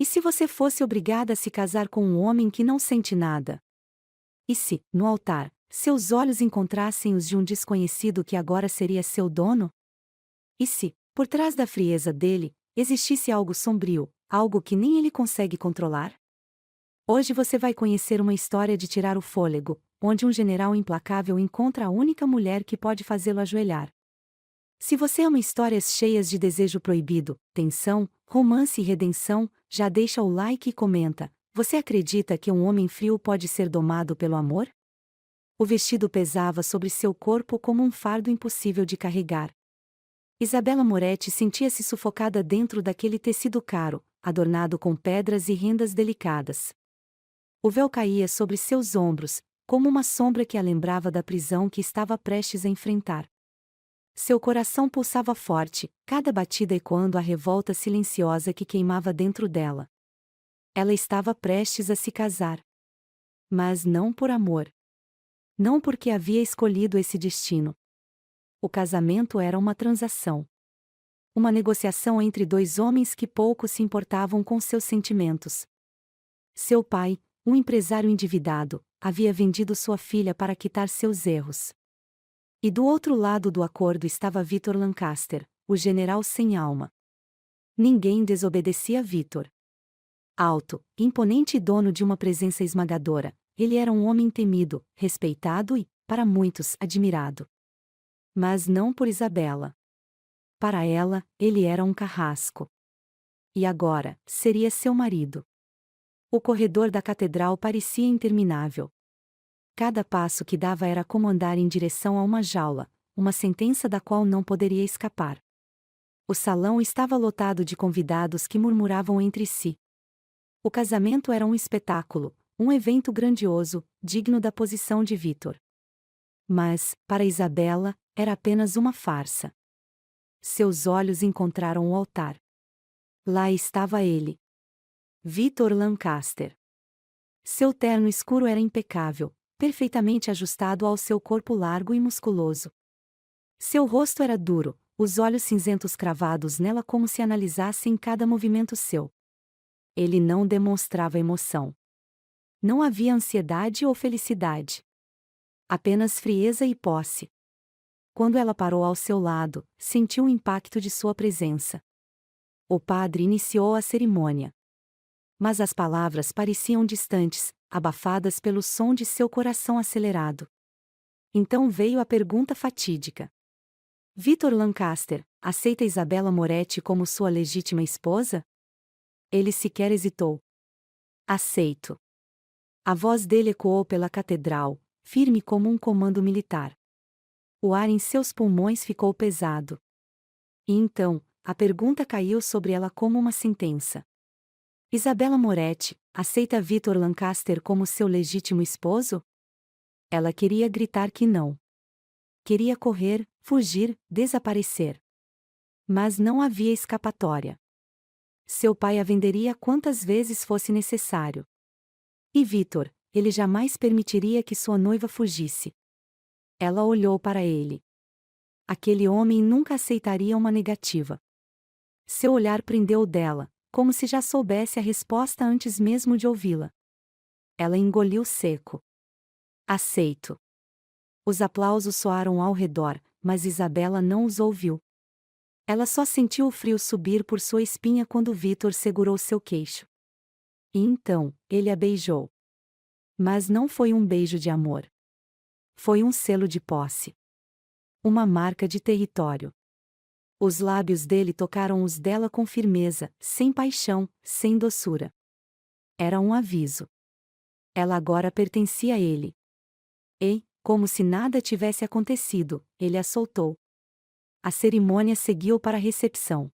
E se você fosse obrigada a se casar com um homem que não sente nada? E se, no altar, seus olhos encontrassem os de um desconhecido que agora seria seu dono? E se, por trás da frieza dele, existisse algo sombrio, algo que nem ele consegue controlar? Hoje você vai conhecer uma história de tirar o fôlego, onde um general implacável encontra a única mulher que pode fazê-lo ajoelhar. Se você ama histórias cheias de desejo proibido, tensão, romance e redenção, já deixa o like e comenta. Você acredita que um homem frio pode ser domado pelo amor? O vestido pesava sobre seu corpo como um fardo impossível de carregar. Isabela Moretti sentia-se sufocada dentro daquele tecido caro, adornado com pedras e rendas delicadas. O véu caía sobre seus ombros, como uma sombra que a lembrava da prisão que estava prestes a enfrentar. Seu coração pulsava forte, cada batida ecoando a revolta silenciosa que queimava dentro dela. Ela estava prestes a se casar. Mas não por amor. Não porque havia escolhido esse destino. O casamento era uma transação. Uma negociação entre dois homens que pouco se importavam com seus sentimentos. Seu pai, um empresário endividado, havia vendido sua filha para quitar seus erros. E do outro lado do acordo estava Victor Lancaster, o general sem alma. Ninguém desobedecia a Victor. Alto, imponente e dono de uma presença esmagadora, ele era um homem temido, respeitado e, para muitos, admirado. Mas não por Isabela. Para ela, ele era um carrasco. E agora, seria seu marido. O corredor da catedral parecia interminável. Cada passo que dava era como andar em direção a uma jaula, uma sentença da qual não poderia escapar. O salão estava lotado de convidados que murmuravam entre si. O casamento era um espetáculo, um evento grandioso, digno da posição de Victor. Mas, para Isabela, era apenas uma farsa. Seus olhos encontraram o altar. Lá estava ele. Victor Lancaster. Seu terno escuro era impecável, perfeitamente ajustado ao seu corpo largo e musculoso. Seu rosto era duro, os olhos cinzentos cravados nela como se analisassem cada movimento seu. Ele não demonstrava emoção. Não havia ansiedade ou felicidade. Apenas frieza e posse. Quando ela parou ao seu lado, sentiu o impacto de sua presença. O padre iniciou a cerimônia. Mas as palavras pareciam distantes, abafadas pelo som de seu coração acelerado. Então veio a pergunta fatídica. Victor Lancaster, aceita Isabela Moretti como sua legítima esposa? Ele sequer hesitou. Aceito. A voz dele ecoou pela catedral, firme como um comando militar. O ar em seus pulmões ficou pesado. E então, a pergunta caiu sobre ela como uma sentença. Isabela Moretti, aceita Victor Lancaster como seu legítimo esposo? Ela queria gritar que não. Queria correr, fugir, desaparecer. Mas não havia escapatória. Seu pai a venderia quantas vezes fosse necessário. E Victor, ele jamais permitiria que sua noiva fugisse. Ela olhou para ele. Aquele homem nunca aceitaria uma negativa. Seu olhar prendeu o dela, como se já soubesse a resposta antes mesmo de ouvi-la. Ela engoliu seco. Aceito. Os aplausos soaram ao redor, mas Isabela não os ouviu. Ela só sentiu o frio subir por sua espinha quando Victor segurou seu queixo. E então, ele a beijou. Mas não foi um beijo de amor. Foi um selo de posse. Uma marca de território. Os lábios dele tocaram os dela com firmeza, sem paixão, sem doçura. Era um aviso. Ela agora pertencia a ele. E, como se nada tivesse acontecido, ele a soltou. A cerimônia seguiu para a recepção.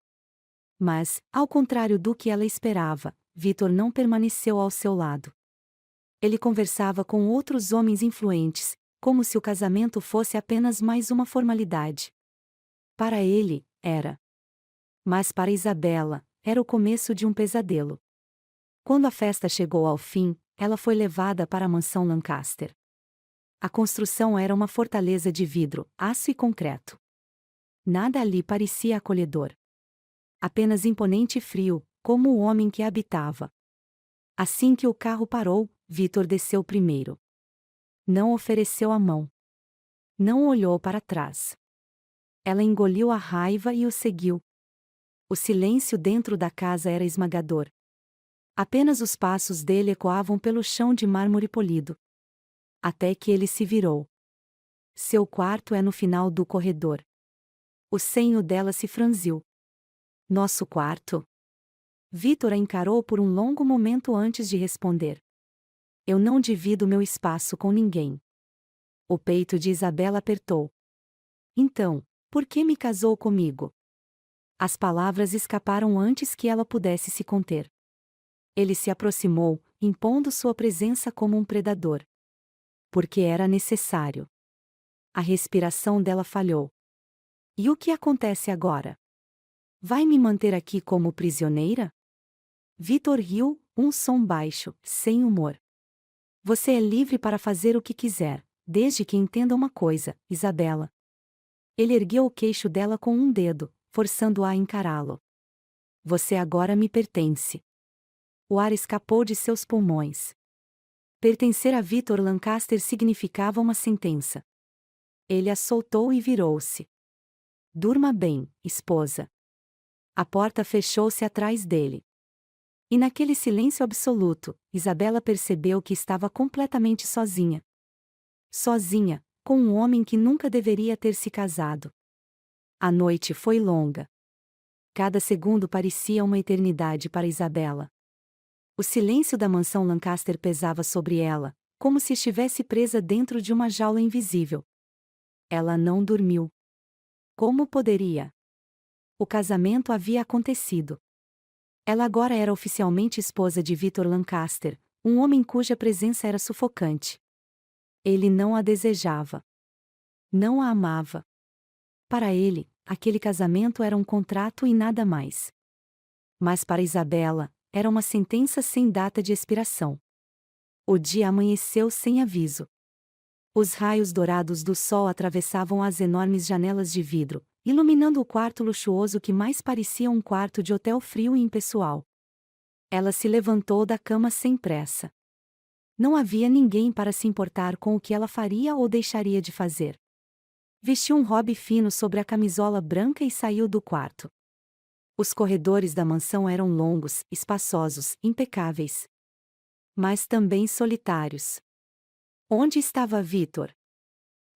Mas, ao contrário do que ela esperava, Victor não permaneceu ao seu lado. Ele conversava com outros homens influentes, como se o casamento fosse apenas mais uma formalidade. Para ele, era. Mas para Isabela, era o começo de um pesadelo. Quando a festa chegou ao fim, ela foi levada para a mansão Lancaster. A construção era uma fortaleza de vidro, aço e concreto. Nada ali parecia acolhedor. Apenas imponente e frio, como o homem que a habitava. Assim que o carro parou, Vitor desceu primeiro. Não ofereceu a mão. Não olhou para trás. Ela engoliu a raiva e o seguiu. O silêncio dentro da casa era esmagador. Apenas os passos dele ecoavam pelo chão de mármore polido. Até que ele se virou. Seu quarto é no final do corredor. O senho dela se franziu. Nosso quarto? Vitor a encarou por um longo momento antes de responder. Eu não divido meu espaço com ninguém. O peito de Isabela apertou. Então, por que me casou comigo? As palavras escaparam antes que ela pudesse se conter. Ele se aproximou, impondo sua presença como um predador. Porque era necessário. A respiração dela falhou. E o que acontece agora? Vai me manter aqui como prisioneira? Vitor riu, um som baixo, sem humor. Você é livre para fazer o que quiser, desde que entenda uma coisa, Isabela. Ele ergueu o queixo dela com um dedo, forçando-a a encará-lo. Você agora me pertence. O ar escapou de seus pulmões. Pertencer a Vitor Lancaster significava uma sentença. Ele a soltou e virou-se. Durma bem, esposa. A porta fechou-se atrás dele. E naquele silêncio absoluto, Isabela percebeu que estava completamente sozinha. Sozinha, com um homem que nunca deveria ter se casado. A noite foi longa. Cada segundo parecia uma eternidade para Isabela. O silêncio da mansão Lancaster pesava sobre ela, como se estivesse presa dentro de uma jaula invisível. Ela não dormiu. Como poderia? O casamento havia acontecido. Ela agora era oficialmente esposa de Vitor Lancaster, um homem cuja presença era sufocante. Ele não a desejava. Não a amava. Para ele, aquele casamento era um contrato e nada mais. Mas para Isabela, era uma sentença sem data de expiração. O dia amanheceu sem aviso. Os raios dourados do sol atravessavam as enormes janelas de vidro, iluminando o quarto luxuoso que mais parecia um quarto de hotel frio e impessoal. Ela se levantou da cama sem pressa. Não havia ninguém para se importar com o que ela faria ou deixaria de fazer. Vestiu um robe fino sobre a camisola branca e saiu do quarto. Os corredores da mansão eram longos, espaçosos, impecáveis. Mas também solitários. Onde estava Vitor?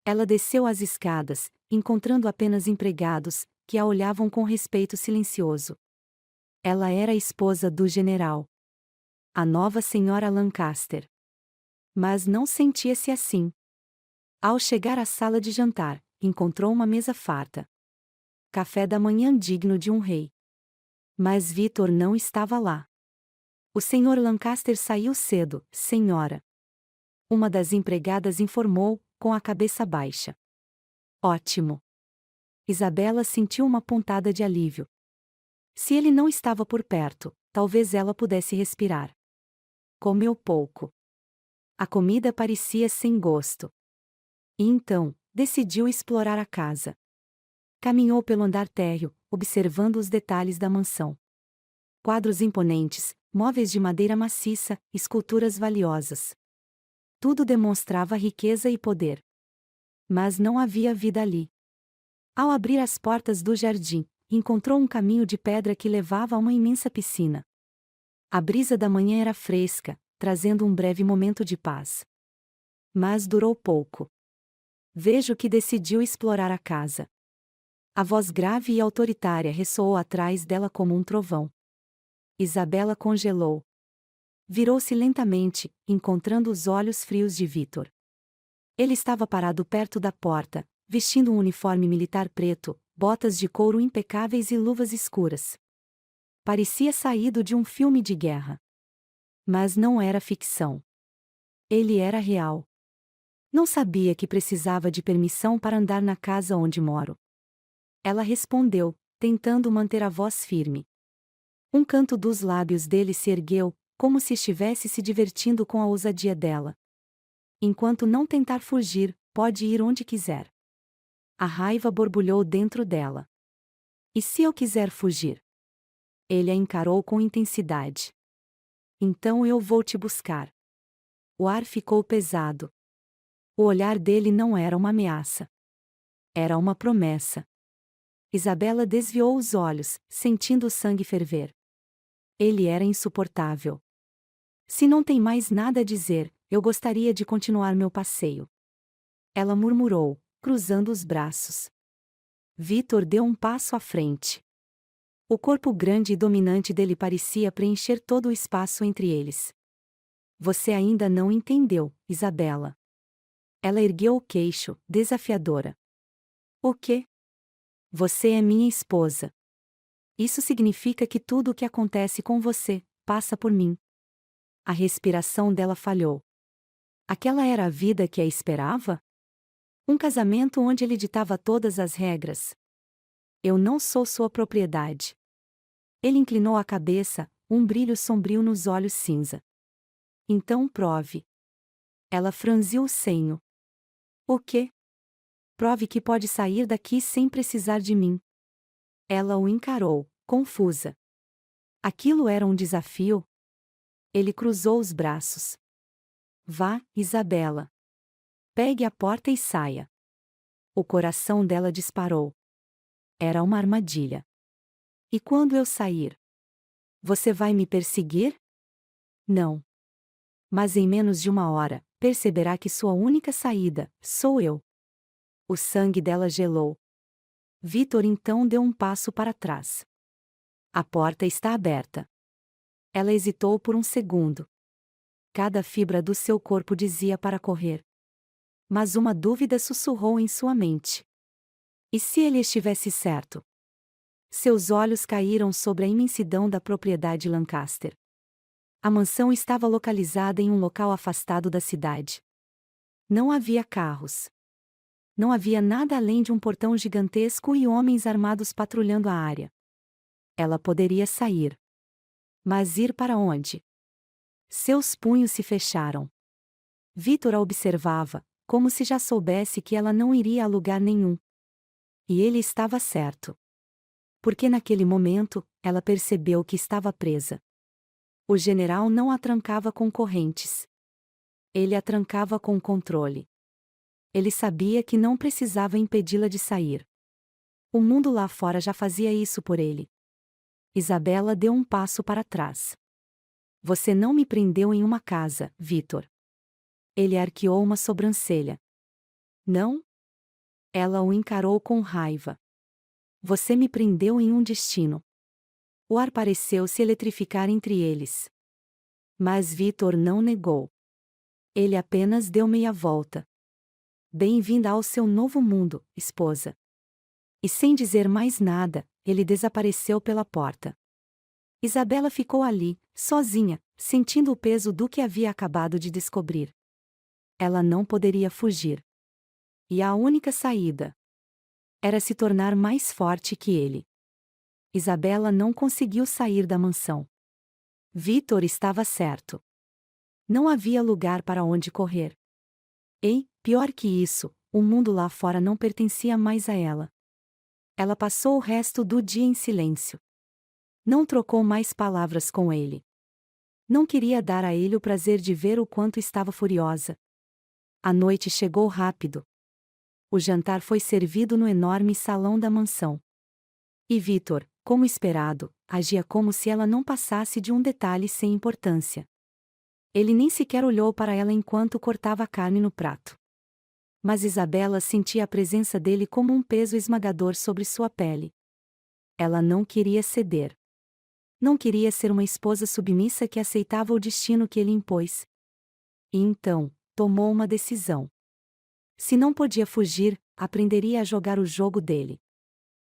Ela desceu as escadas, encontrando apenas empregados, que a olhavam com respeito silencioso. Ela era a esposa do general. A nova senhora Lancaster. Mas não sentia-se assim. Ao chegar à sala de jantar, encontrou uma mesa farta. Café da manhã digno de um rei. Mas Vitor não estava lá. O senhor Lancaster saiu cedo, senhora. Uma das empregadas informou, com a cabeça baixa. Ótimo. Isabela sentiu uma pontada de alívio. Se ele não estava por perto, talvez ela pudesse respirar. Comeu pouco. A comida parecia sem gosto. E então, decidiu explorar a casa. Caminhou pelo andar térreo, observando os detalhes da mansão. Quadros imponentes, móveis de madeira maciça, esculturas valiosas. Tudo demonstrava riqueza e poder. Mas não havia vida ali. Ao abrir as portas do jardim, encontrou um caminho de pedra que levava a uma imensa piscina. A brisa da manhã era fresca, trazendo um breve momento de paz. Mas durou pouco. Vejo que decidiu explorar a casa. A voz grave e autoritária ressoou atrás dela como um trovão. Isabela congelou. Virou-se lentamente, encontrando os olhos frios de Vitor. Ele estava parado perto da porta, vestindo um uniforme militar preto, botas de couro impecáveis e luvas escuras. Parecia saído de um filme de guerra. Mas não era ficção. Ele era real. Não sabia que precisava de permissão para andar na casa onde moro. Ela respondeu, tentando manter a voz firme. Um canto dos lábios dele se ergueu, como se estivesse se divertindo com a ousadia dela. Enquanto não tentar fugir, pode ir onde quiser. A raiva borbulhou dentro dela. E se eu quiser fugir? Ele a encarou com intensidade. Então eu vou te buscar. O ar ficou pesado. O olhar dele não era uma ameaça. Era uma promessa. Isabela desviou os olhos, sentindo o sangue ferver. Ele era insuportável. Se não tem mais nada a dizer, eu gostaria de continuar meu passeio. Ela murmurou, cruzando os braços. Vitor deu um passo à frente. O corpo grande e dominante dele parecia preencher todo o espaço entre eles. Você ainda não entendeu, Isabela. Ela ergueu o queixo, desafiadora. O quê? Você é minha esposa. Isso significa que tudo o que acontece com você passa por mim. A respiração dela falhou. Aquela era a vida que a esperava? Um casamento onde ele ditava todas as regras. Eu não sou sua propriedade. Ele inclinou a cabeça, um brilho sombrio nos olhos cinza. Então prove. Ela franziu o senho. O quê? Prove que pode sair daqui sem precisar de mim. Ela o encarou, confusa. Aquilo era um desafio? Ele cruzou os braços. Vá, Isabela. Pegue a porta e saia. O coração dela disparou. Era uma armadilha. E quando eu sair? Você vai me perseguir? Não. Mas em menos de uma hora, perceberá que sua única saída sou eu. O sangue dela gelou. Vitor então deu um passo para trás. A porta está aberta. Ela hesitou por um segundo. Cada fibra do seu corpo dizia para correr. Mas uma dúvida sussurrou em sua mente. E se ele estivesse certo? Seus olhos caíram sobre a imensidão da propriedade Lancaster. A mansão estava localizada em um local afastado da cidade. Não havia carros. Não havia nada além de um portão gigantesco e homens armados patrulhando a área. Ela poderia sair. Mas ir para onde? Seus punhos se fecharam. Vitor a observava, como se já soubesse que ela não iria a lugar nenhum. E ele estava certo. Porque naquele momento, ela percebeu que estava presa. O general não a trancava com correntes. Ele a trancava com controle. Ele sabia que não precisava impedi-la de sair. O mundo lá fora já fazia isso por ele. Isabela deu um passo para trás. Você não me prendeu em uma casa, Vitor. Ele arqueou uma sobrancelha. Não? Ela o encarou com raiva. Você me prendeu em um destino. O ar pareceu se eletrificar entre eles. Mas Vitor não negou. Ele apenas deu meia volta. Bem-vinda ao seu novo mundo, esposa. E sem dizer mais nada, ele desapareceu pela porta. Isabela ficou ali, sozinha, sentindo o peso do que havia acabado de descobrir. Ela não poderia fugir. E a única saída era se tornar mais forte que ele. Isabela não conseguiu sair da mansão. Vitor estava certo. Não havia lugar para onde correr. E, pior que isso, o mundo lá fora não pertencia mais a ela. Ela passou o resto do dia em silêncio. Não trocou mais palavras com ele. Não queria dar a ele o prazer de ver o quanto estava furiosa. A noite chegou rápido. O jantar foi servido no enorme salão da mansão. E Vitor, como esperado, agia como se ela não passasse de um detalhe sem importância. Ele nem sequer olhou para ela enquanto cortava a carne no prato. Mas Isabela sentia a presença dele como um peso esmagador sobre sua pele. Ela não queria ceder. Não queria ser uma esposa submissa que aceitava o destino que ele impôs. E então, tomou uma decisão. Se não podia fugir, aprenderia a jogar o jogo dele.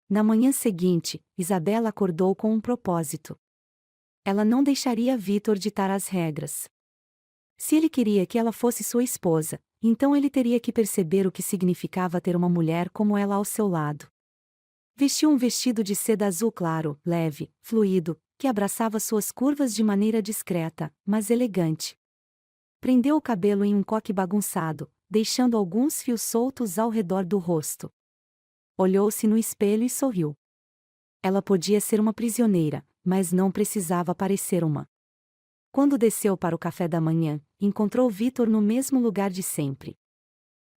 Na manhã seguinte, Isabela acordou com um propósito. Ela não deixaria Vitor ditar as regras. Se ele queria que ela fosse sua esposa, então ele teria que perceber o que significava ter uma mulher como ela ao seu lado. Vestiu um vestido de seda azul claro, leve, fluido, que abraçava suas curvas de maneira discreta, mas elegante. Prendeu o cabelo em um coque bagunçado, deixando alguns fios soltos ao redor do rosto. Olhou-se no espelho e sorriu. Ela podia ser uma prisioneira, mas não precisava parecer uma. Quando desceu para o café da manhã, encontrou Vitor no mesmo lugar de sempre.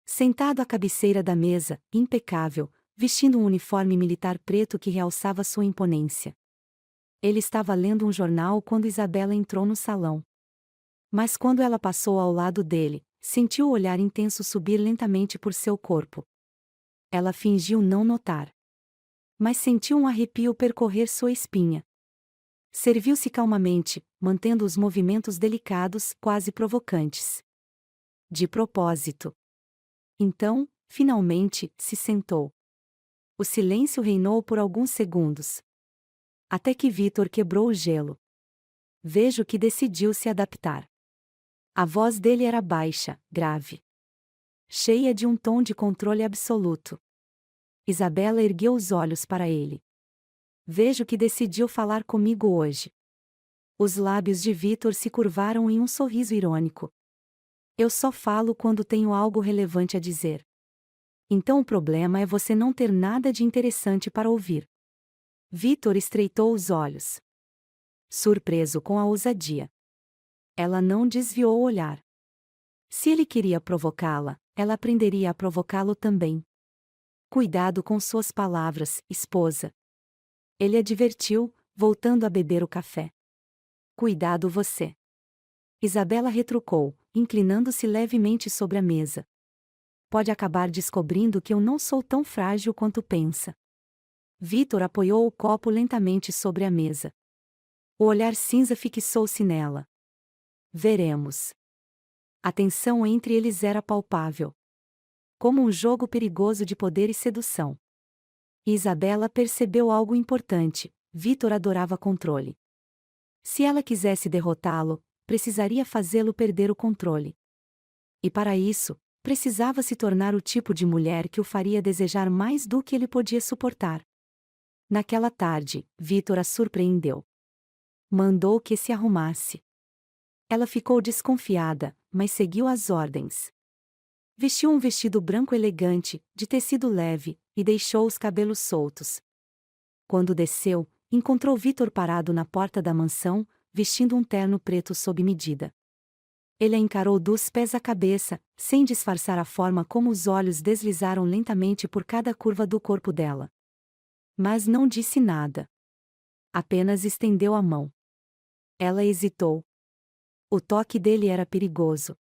Sentado à cabeceira da mesa, impecável, vestindo um uniforme militar preto que realçava sua imponência. Ele estava lendo um jornal quando Isabela entrou no salão. Mas quando ela passou ao lado dele, sentiu o olhar intenso subir lentamente por seu corpo. Ela fingiu não notar. Mas sentiu um arrepio percorrer sua espinha. Serviu-se calmamente, mantendo os movimentos delicados, quase provocantes. De propósito. Então, finalmente, se sentou. O silêncio reinou por alguns segundos. Até que Vitor quebrou o gelo. Vejo que decidiu se adaptar. A voz dele era baixa, grave. Cheia de um tom de controle absoluto. Isabela ergueu os olhos para ele. Vejo que decidiu falar comigo hoje. Os lábios de Vitor se curvaram em um sorriso irônico. Eu só falo quando tenho algo relevante a dizer. Então o problema é você não ter nada de interessante para ouvir. Vitor estreitou os olhos. Surpreso com a ousadia. Ela não desviou o olhar. Se ele queria provocá-la, ela aprenderia a provocá-lo também. Cuidado com suas palavras, esposa. Ele advertiu, voltando a beber o café. Cuidado você. Isabela retrucou, inclinando-se levemente sobre a mesa. Pode acabar descobrindo que eu não sou tão frágil quanto pensa. Vitor apoiou o copo lentamente sobre a mesa. O olhar cinza fixou-se nela. Veremos. A tensão entre eles era palpável. Como um jogo perigoso de poder e sedução. E Isabela percebeu algo importante: Vitor adorava controle. Se ela quisesse derrotá-lo, precisaria fazê-lo perder o controle. E para isso, precisava se tornar o tipo de mulher que o faria desejar mais do que ele podia suportar. Naquela tarde, Vitor a surpreendeu. Mandou que se arrumasse. Ela ficou desconfiada, mas seguiu as ordens. Vestiu um vestido branco elegante, de tecido leve, e deixou os cabelos soltos. Quando desceu, encontrou Vitor parado na porta da mansão, vestindo um terno preto sob medida. Ele a encarou dos pés à cabeça, sem disfarçar a forma como os olhos deslizaram lentamente por cada curva do corpo dela. Mas não disse nada. Apenas estendeu a mão. Ela hesitou. O toque dele era perigoso.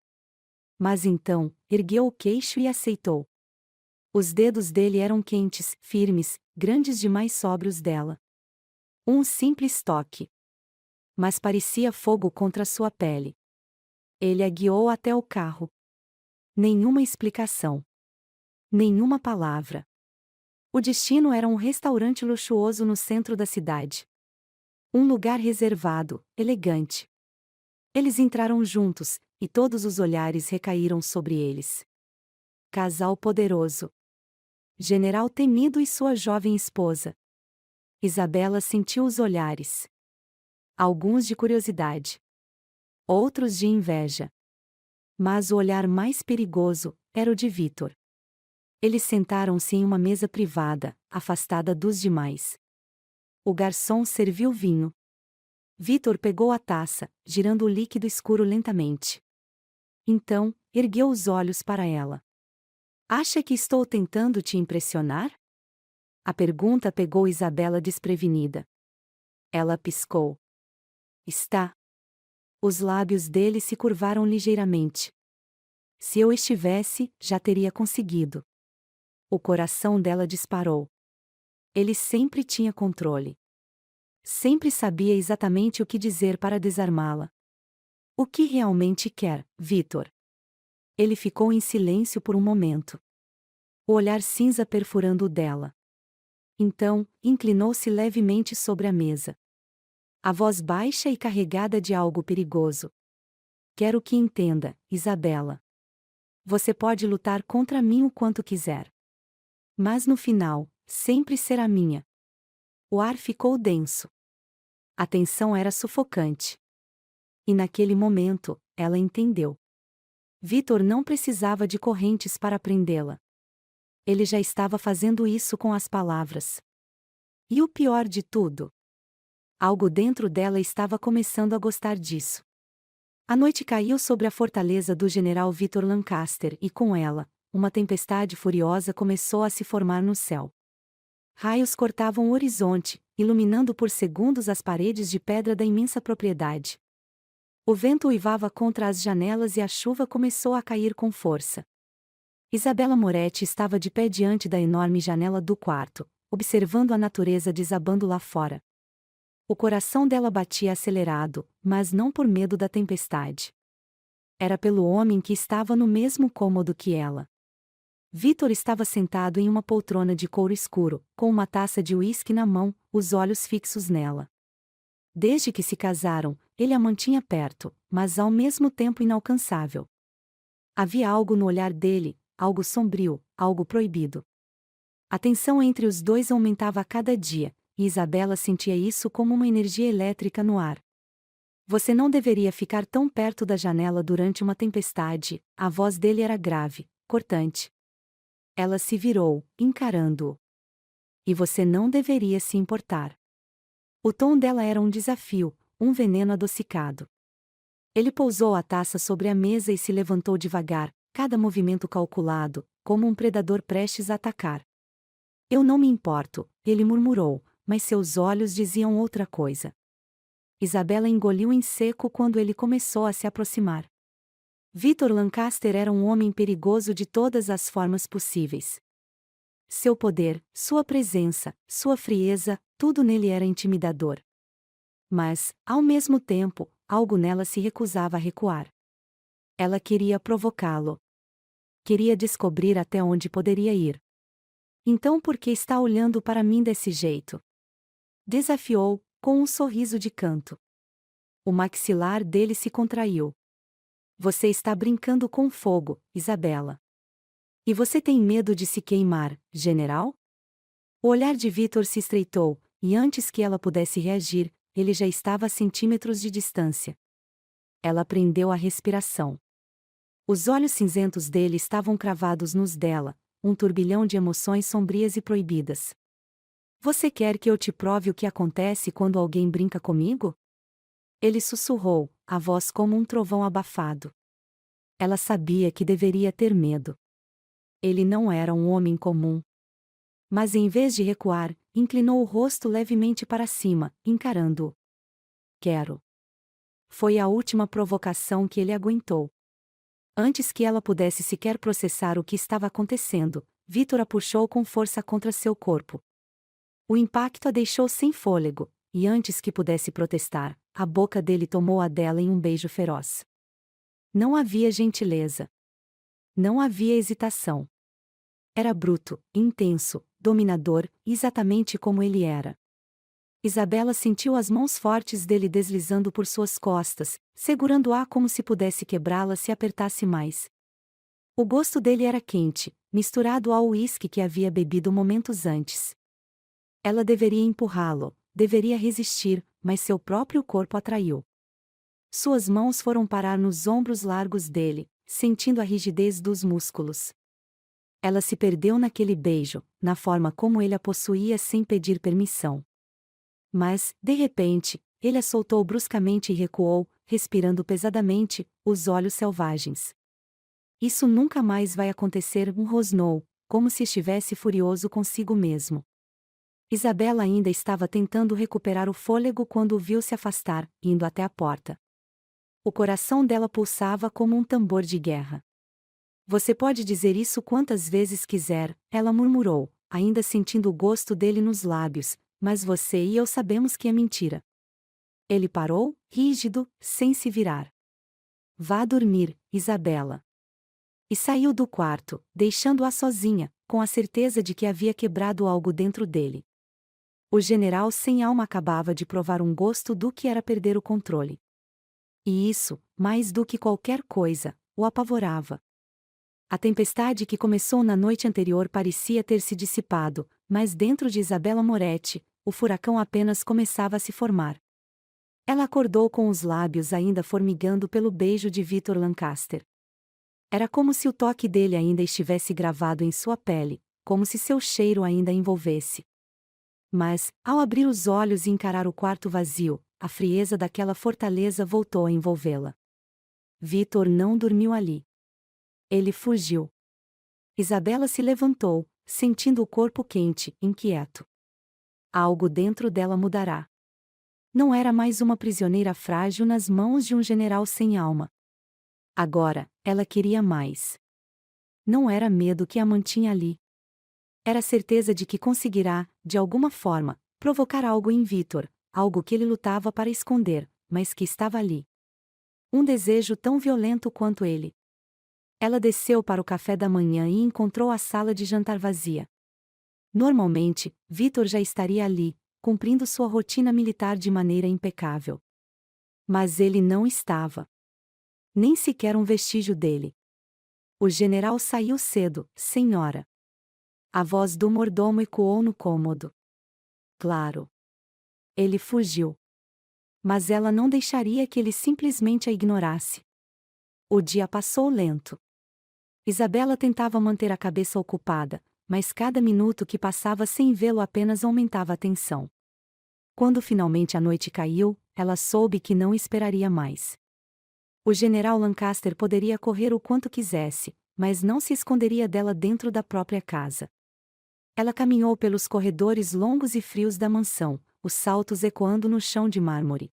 Mas então, ergueu o queixo e aceitou. Os dedos dele eram quentes, firmes, grandes demais sobre os dela. Um simples toque. Mas parecia fogo contra sua pele. Ele a guiou até o carro. Nenhuma explicação. Nenhuma palavra. O destino era um restaurante luxuoso no centro da cidade. Um lugar reservado, elegante. Eles entraram juntos, e todos os olhares recaíram sobre eles. Casal poderoso. General temido e sua jovem esposa. Isabela sentiu os olhares. Alguns de curiosidade. Outros de inveja. Mas o olhar mais perigoso era o de Vitor. Eles sentaram-se em uma mesa privada, afastada dos demais. O garçom serviu vinho. Vitor pegou a taça, girando o líquido escuro lentamente. Então, ergueu os olhos para ela. Acha que estou tentando te impressionar? A pergunta pegou Isabela desprevenida. Ela piscou. Está. Os lábios dele se curvaram ligeiramente. Se eu estivesse, já teria conseguido. O coração dela disparou. Ele sempre tinha controle. Sempre sabia exatamente o que dizer para desarmá-la. O que realmente quer, Vitor? Ele ficou em silêncio por um momento. O olhar cinza perfurando o dela. Então, inclinou-se levemente sobre a mesa. A voz baixa e carregada de algo perigoso. Quero que entenda, Isabela. Você pode lutar contra mim o quanto quiser. Mas no final, sempre será minha. O ar ficou denso. A tensão era sufocante. E naquele momento, ela entendeu. Vitor não precisava de correntes para prendê-la. Ele já estava fazendo isso com as palavras. E o pior de tudo? Algo dentro dela estava começando a gostar disso. A noite caiu sobre a fortaleza do general Victor Lancaster e, com ela, uma tempestade furiosa começou a se formar no céu. Raios cortavam o horizonte, iluminando por segundos as paredes de pedra da imensa propriedade. O vento uivava contra as janelas e a chuva começou a cair com força. Isabella Moretti estava de pé diante da enorme janela do quarto, observando a natureza desabando lá fora. O coração dela batia acelerado, mas não por medo da tempestade. Era pelo homem que estava no mesmo cômodo que ela. Victor estava sentado em uma poltrona de couro escuro, com uma taça de uísque na mão, os olhos fixos nela. Desde que se casaram, ele a mantinha perto, mas ao mesmo tempo inalcançável. Havia algo no olhar dele, algo sombrio, algo proibido. A tensão entre os dois aumentava a cada dia, e Isabella sentia isso como uma energia elétrica no ar. Você não deveria ficar tão perto da janela durante uma tempestade, a voz dele era grave, cortante. Ela se virou, encarando-o. E você não deveria se importar. O tom dela era um desafio, um veneno adocicado. Ele pousou a taça sobre a mesa e se levantou devagar, cada movimento calculado, como um predador prestes a atacar. Eu não me importo, ele murmurou, mas seus olhos diziam outra coisa. Isabella engoliu em seco quando ele começou a se aproximar. Victor Lancaster era um homem perigoso de todas as formas possíveis. Seu poder, sua presença, sua frieza, tudo nele era intimidador. Mas, ao mesmo tempo, algo nela se recusava a recuar. Ela queria provocá-lo. Queria descobrir até onde poderia ir. Então por que está olhando para mim desse jeito? Desafiou, com um sorriso de canto. O maxilar dele se contraiu. Você está brincando com fogo, Isabella. E você tem medo de se queimar, general? O olhar de Victor se estreitou, e antes que ela pudesse reagir, ele já estava a centímetros de distância. Ela prendeu a respiração. Os olhos cinzentos dele estavam cravados nos dela, um turbilhão de emoções sombrias e proibidas. Você quer que eu te prove o que acontece quando alguém brinca comigo? Ele sussurrou, a voz como um trovão abafado. Ela sabia que deveria ter medo. Ele não era um homem comum. Mas em vez de recuar, inclinou o rosto levemente para cima, encarando-o. Quero. Foi a última provocação que ele aguentou. Antes que ela pudesse sequer processar o que estava acontecendo, Victor a puxou com força contra seu corpo. O impacto a deixou sem fôlego, e antes que pudesse protestar, a boca dele tomou a dela em um beijo feroz. Não havia gentileza. Não havia hesitação. Era bruto, intenso, dominador, exatamente como ele era. Isabella sentiu as mãos fortes dele deslizando por suas costas, segurando-a como se pudesse quebrá-la se apertasse mais. O gosto dele era quente, misturado ao uísque que havia bebido momentos antes. Ela deveria empurrá-lo, deveria resistir, mas seu próprio corpo atraiu. Suas mãos foram parar nos ombros largos dele, sentindo a rigidez dos músculos. Ela se perdeu naquele beijo, na forma como ele a possuía sem pedir permissão. Mas, de repente, ele a soltou bruscamente e recuou, respirando pesadamente, os olhos selvagens. Isso nunca mais vai acontecer, rosnou, como se estivesse furioso consigo mesmo. Isabella ainda estava tentando recuperar o fôlego quando o viu se afastar, indo até a porta. O coração dela pulsava como um tambor de guerra. Você pode dizer isso quantas vezes quiser, ela murmurou, ainda sentindo o gosto dele nos lábios, mas você e eu sabemos que é mentira. Ele parou, rígido, sem se virar. Vá dormir, Isabella. E saiu do quarto, deixando-a sozinha, com a certeza de que havia quebrado algo dentro dele. O general sem alma acabava de provar um gosto do que era perder o controle. E isso, mais do que qualquer coisa, o apavorava. A tempestade que começou na noite anterior parecia ter se dissipado, mas dentro de Isabella Moretti, o furacão apenas começava a se formar. Ela acordou com os lábios ainda formigando pelo beijo de Victor Lancaster. Era como se o toque dele ainda estivesse gravado em sua pele, como se seu cheiro ainda a envolvesse. Mas, ao abrir os olhos e encarar o quarto vazio, a frieza daquela fortaleza voltou a envolvê-la. Vítor não dormiu ali. Ele fugiu. Isabela se levantou, sentindo o corpo quente, inquieto. Algo dentro dela mudará. Não era mais uma prisioneira frágil nas mãos de um general sem alma. Agora, ela queria mais. Não era medo que a mantinha ali. Era certeza de que conseguirá, de alguma forma, provocar algo em Vítor, algo que ele lutava para esconder, mas que estava ali. Um desejo tão violento quanto ele. Ela desceu para o café da manhã e encontrou a sala de jantar vazia. Normalmente, Vítor já estaria ali, cumprindo sua rotina militar de maneira impecável. Mas ele não estava. Nem sequer um vestígio dele. O general saiu cedo, senhora. A voz do mordomo ecoou no cômodo. Claro. Ele fugiu. Mas ela não deixaria que ele simplesmente a ignorasse. O dia passou lento. Isabela tentava manter a cabeça ocupada, mas cada minuto que passava sem vê-lo apenas aumentava a tensão. Quando finalmente a noite caiu, ela soube que não esperaria mais. O general Lancaster poderia correr o quanto quisesse, mas não se esconderia dela dentro da própria casa. Ela caminhou pelos corredores longos e frios da mansão, os saltos ecoando no chão de mármore.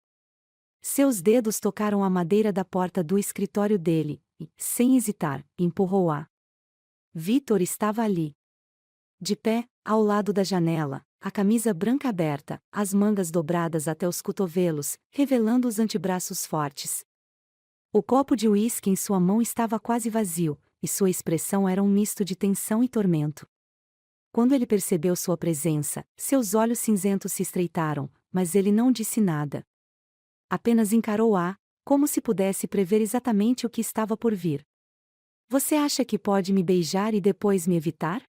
Seus dedos tocaram a madeira da porta do escritório dele, e, sem hesitar, empurrou-a. Vítor estava ali. De pé, ao lado da janela, a camisa branca aberta, as mangas dobradas até os cotovelos, revelando os antebraços fortes. O copo de uísque em sua mão estava quase vazio, e sua expressão era um misto de tensão e tormento. Quando ele percebeu sua presença, seus olhos cinzentos se estreitaram, mas ele não disse nada. Apenas encarou-a, como se pudesse prever exatamente o que estava por vir. Você acha que pode me beijar e depois me evitar?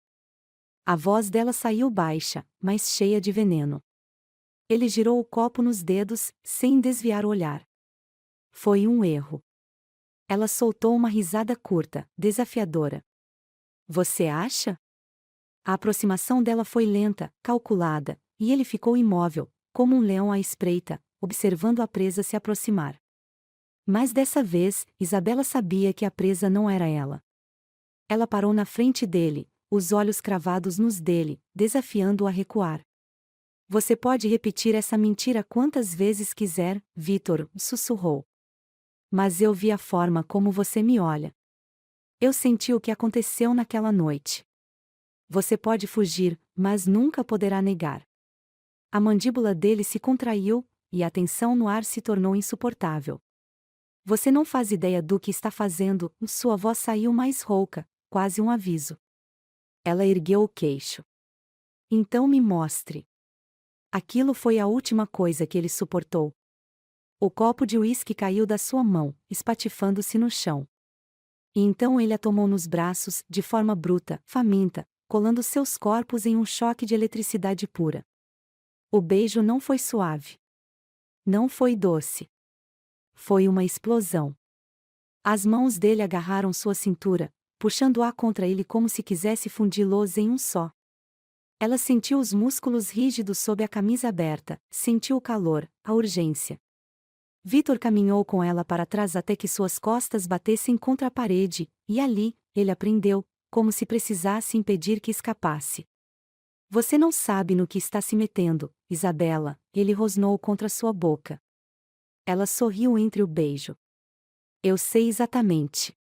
A voz dela saiu baixa, mas cheia de veneno. Ele girou o copo nos dedos, sem desviar o olhar. Foi um erro. Ela soltou uma risada curta, desafiadora. Você acha? A aproximação dela foi lenta, calculada, e ele ficou imóvel, como um leão à espreita, observando a presa se aproximar. Mas dessa vez, Isabela sabia que a presa não era ela. Ela parou na frente dele, os olhos cravados nos dele, desafiando-o a recuar. Você pode repetir essa mentira quantas vezes quiser, Vítor, sussurrou. Mas eu vi a forma como você me olha. Eu senti o que aconteceu naquela noite. Você pode fugir, mas nunca poderá negar. A mandíbula dele se contraiu, e a tensão no ar se tornou insuportável. Você não faz ideia do que está fazendo, sua voz saiu mais rouca, quase um aviso. Ela ergueu o queixo. Então me mostre. Aquilo foi a última coisa que ele suportou. O copo de uísque caiu da sua mão, espatifando-se no chão. E então ele a tomou nos braços, de forma bruta, faminta, colando seus corpos em um choque de eletricidade pura. O beijo não foi suave. Não foi doce. Foi uma explosão. As mãos dele agarraram sua cintura, puxando-a contra ele como se quisesse fundi-los em um só. Ela sentiu os músculos rígidos sob a camisa aberta, sentiu o calor, a urgência. Vítor caminhou com ela para trás até que suas costas batessem contra a parede, e ali, ele a prendeu, como se precisasse impedir que escapasse. Você não sabe no que está se metendo, Isabela, ele rosnou contra sua boca. Ela sorriu entre o beijo. Eu sei exatamente.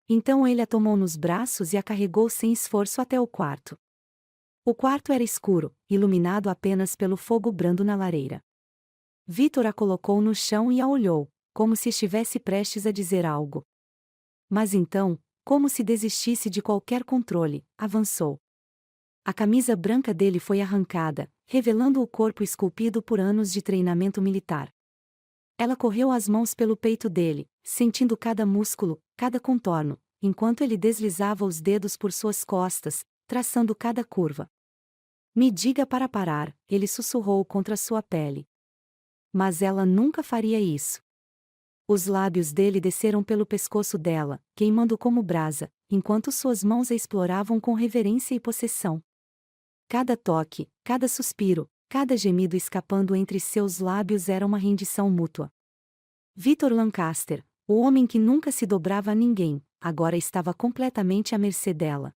Então ele a tomou nos braços e a carregou sem esforço até o quarto. O quarto era escuro, iluminado apenas pelo fogo brando na lareira. Vítor a colocou no chão e a olhou, como se estivesse prestes a dizer algo. Mas então, como se desistisse de qualquer controle, avançou. A camisa branca dele foi arrancada, revelando o corpo esculpido por anos de treinamento militar. Ela correu as mãos pelo peito dele, sentindo cada músculo, cada contorno, enquanto ele deslizava os dedos por suas costas, traçando cada curva. Me diga para parar, ele sussurrou contra sua pele. Mas ela nunca faria isso. Os lábios dele desceram pelo pescoço dela, queimando como brasa, enquanto suas mãos a exploravam com reverência e possessão. Cada toque, cada suspiro, cada gemido escapando entre seus lábios era uma rendição mútua. Victor Lancaster, o homem que nunca se dobrava a ninguém, agora estava completamente à mercê dela.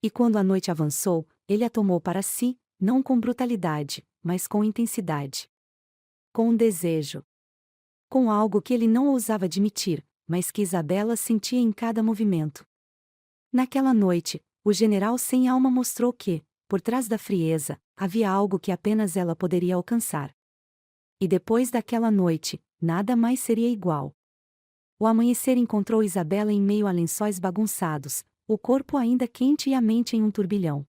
E quando a noite avançou, ele a tomou para si, não com brutalidade, mas com intensidade. Com um desejo. Com algo que ele não ousava admitir, mas que Isabela sentia em cada movimento. Naquela noite, o general sem alma mostrou que, por trás da frieza, havia algo que apenas ela poderia alcançar. E depois daquela noite, nada mais seria igual. O amanhecer encontrou Isabela em meio a lençóis bagunçados, o corpo ainda quente e a mente em um turbilhão.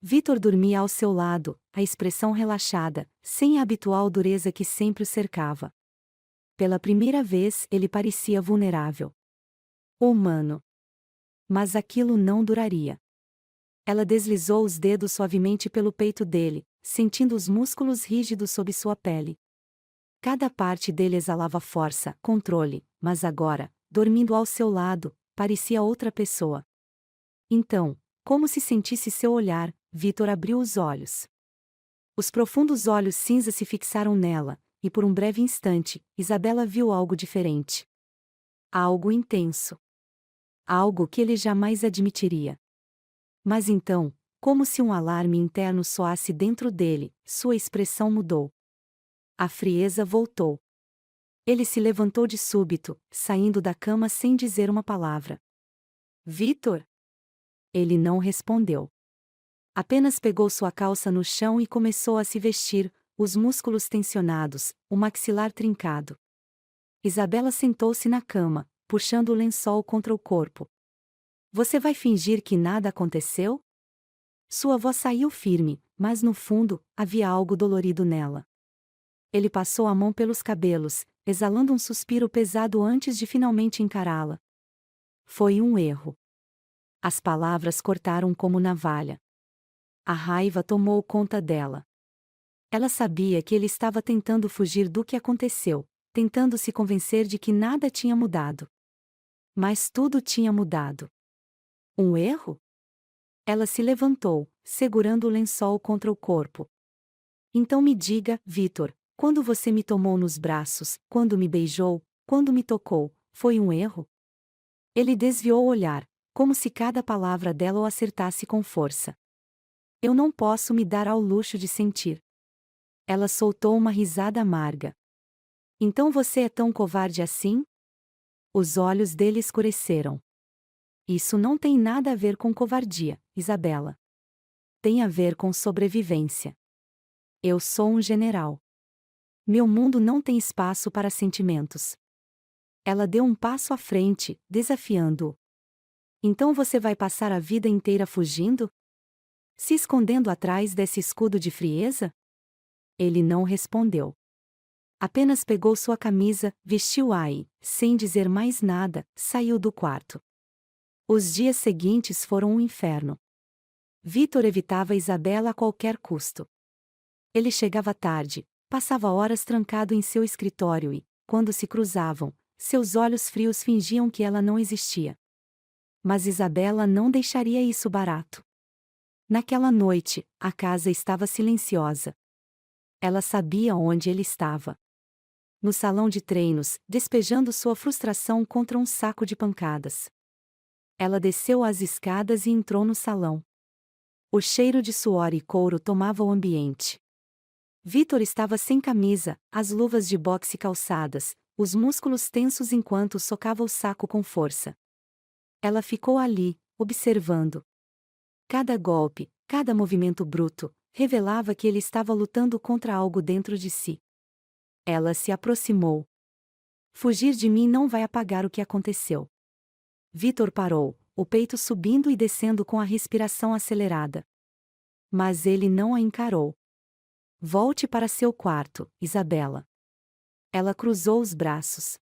Victor dormia ao seu lado, a expressão relaxada, sem a habitual dureza que sempre o cercava. Pela primeira vez ele parecia vulnerável. Humano. Mas aquilo não duraria. Ela deslizou os dedos suavemente pelo peito dele, sentindo os músculos rígidos sob sua pele. Cada parte dele exalava força, controle, mas agora, dormindo ao seu lado, parecia outra pessoa. Então, como se sentisse seu olhar, Victor abriu os olhos. Os profundos olhos cinza se fixaram nela, e por um breve instante, Isabela viu algo diferente. Algo intenso. Algo que ele jamais admitiria. Mas então, como se um alarme interno soasse dentro dele, sua expressão mudou. A frieza voltou. Ele se levantou de súbito, saindo da cama sem dizer uma palavra. Victor? Ele não respondeu. Apenas pegou sua calça no chão e começou a se vestir, os músculos tensionados, o maxilar trincado. Isabela sentou-se na cama, puxando o lençol contra o corpo. Você vai fingir que nada aconteceu? Sua voz saiu firme, mas no fundo, havia algo dolorido nela. Ele passou a mão pelos cabelos, exalando um suspiro pesado antes de finalmente encará-la. Foi um erro. As palavras cortaram como navalha. A raiva tomou conta dela. Ela sabia que ele estava tentando fugir do que aconteceu, tentando se convencer de que nada tinha mudado. Mas tudo tinha mudado. Um erro? Ela se levantou, segurando o lençol contra o corpo. Então me diga, Victor, quando você me tomou nos braços, quando me beijou, quando me tocou, foi um erro? Ele desviou o olhar, como se cada palavra dela o acertasse com força. Eu não posso me dar ao luxo de sentir. Ela soltou uma risada amarga. Então você é tão covarde assim? Os olhos dele escureceram. Isso não tem nada a ver com covardia, Isabela. Tem a ver com sobrevivência. Eu sou um general. Meu mundo não tem espaço para sentimentos. Ela deu um passo à frente, desafiando-o. Então você vai passar a vida inteira fugindo? Se escondendo atrás desse escudo de frieza? Ele não respondeu. Apenas pegou sua camisa, vestiu-a e, sem dizer mais nada, saiu do quarto. Os dias seguintes foram um inferno. Victor evitava Isabela a qualquer custo. Ele chegava tarde, passava horas trancado em seu escritório e, quando se cruzavam, seus olhos frios fingiam que ela não existia. Mas Isabela não deixaria isso barato. Naquela noite, a casa estava silenciosa. Ela sabia onde ele estava. No salão de treinos, despejando sua frustração contra um saco de pancadas. Ela desceu as escadas e entrou no salão. O cheiro de suor e couro tomava o ambiente. Victor estava sem camisa, as luvas de boxe calçadas, os músculos tensos enquanto socava o saco com força. Ela ficou ali, observando. Cada golpe, cada movimento bruto, revelava que ele estava lutando contra algo dentro de si. Ela se aproximou. Fugir de mim não vai apagar o que aconteceu. Victor parou, o peito subindo e descendo com a respiração acelerada. Mas ele não a encarou. Volte para seu quarto, Isabela. Ela cruzou os braços.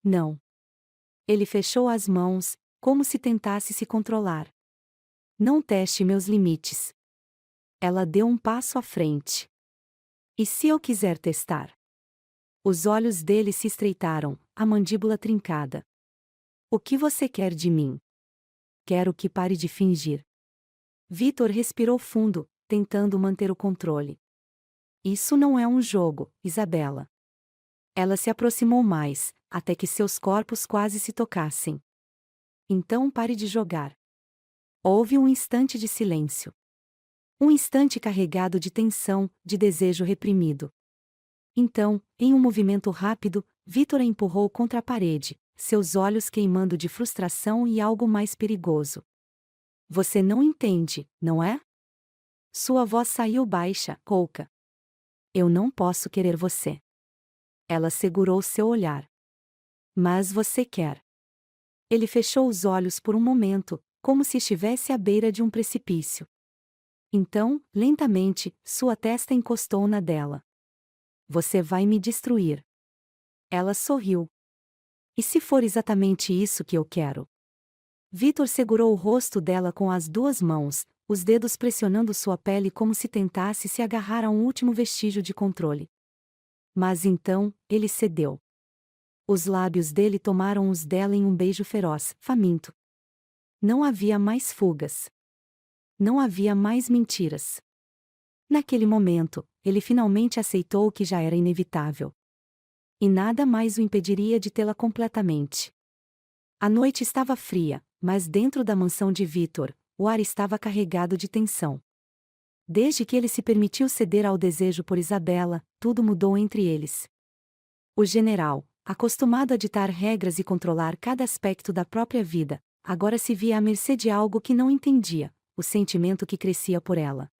Não. Ele fechou as mãos, como se tentasse se controlar. Não teste meus limites. Ela deu um passo à frente. E se eu quiser testar? Os olhos dele se estreitaram, a mandíbula trincada. O que você quer de mim? Quero que pare de fingir. Vitor respirou fundo, tentando manter o controle. Isso não é um jogo, Isabela. Ela se aproximou mais, até que seus corpos quase se tocassem. Então pare de jogar. Houve um instante de silêncio. Um instante carregado de tensão, de desejo reprimido. Então, em um movimento rápido, Vitor a empurrou contra a parede, seus olhos queimando de frustração e algo mais perigoso. Você não entende, não é? Sua voz saiu baixa, rouca. Eu não posso querer você. Ela segurou seu olhar. Mas você quer. Ele fechou os olhos por um momento, como se estivesse à beira de um precipício. Então, lentamente, sua testa encostou na dela. Você vai me destruir. Ela sorriu. E se for exatamente isso que eu quero? Vitor segurou o rosto dela com as duas mãos, os dedos pressionando sua pele como se tentasse se agarrar a um último vestígio de controle. Mas então, ele cedeu. Os lábios dele tomaram os dela em um beijo feroz, faminto. Não havia mais fugas. Não havia mais mentiras. Naquele momento, ele finalmente aceitou o que já era inevitável. E nada mais o impediria de tê-la completamente. A noite estava fria, mas dentro da mansão de Vitor, o ar estava carregado de tensão. Desde que ele se permitiu ceder ao desejo por Isabela, tudo mudou entre eles. O general, acostumado a ditar regras e controlar cada aspecto da própria vida, agora se via à mercê de algo que não entendia, o sentimento que crescia por ela.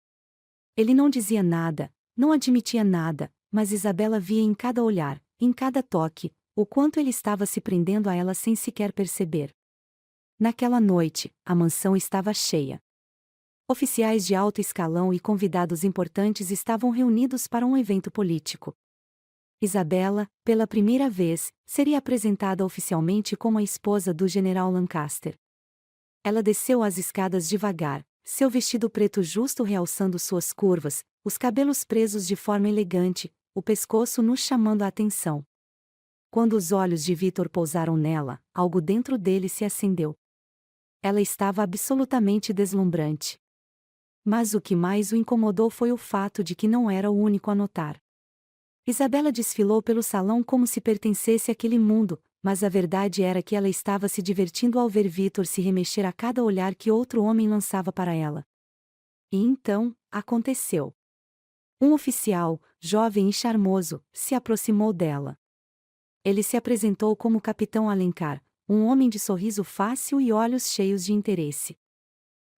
Ele não dizia nada, não admitia nada, mas Isabela via em cada olhar, em cada toque, o quanto ele estava se prendendo a ela sem sequer perceber. Naquela noite, a mansão estava cheia. Oficiais de alto escalão e convidados importantes estavam reunidos para um evento político. Isabela, pela primeira vez, seria apresentada oficialmente como a esposa do general Lancaster. Ela desceu as escadas devagar, seu vestido preto justo realçando suas curvas, os cabelos presos de forma elegante, o pescoço nu chamando a atenção. Quando os olhos de Vitor pousaram nela, algo dentro dele se acendeu. Ela estava absolutamente deslumbrante. Mas o que mais o incomodou foi o fato de que não era o único a notar. Isabela desfilou pelo salão como se pertencesse àquele mundo, mas a verdade era que ela estava se divertindo ao ver Vitor se remexer a cada olhar que outro homem lançava para ela. E então, aconteceu. Um oficial, jovem e charmoso, se aproximou dela. Ele se apresentou como Capitão Alencar, um homem de sorriso fácil e olhos cheios de interesse.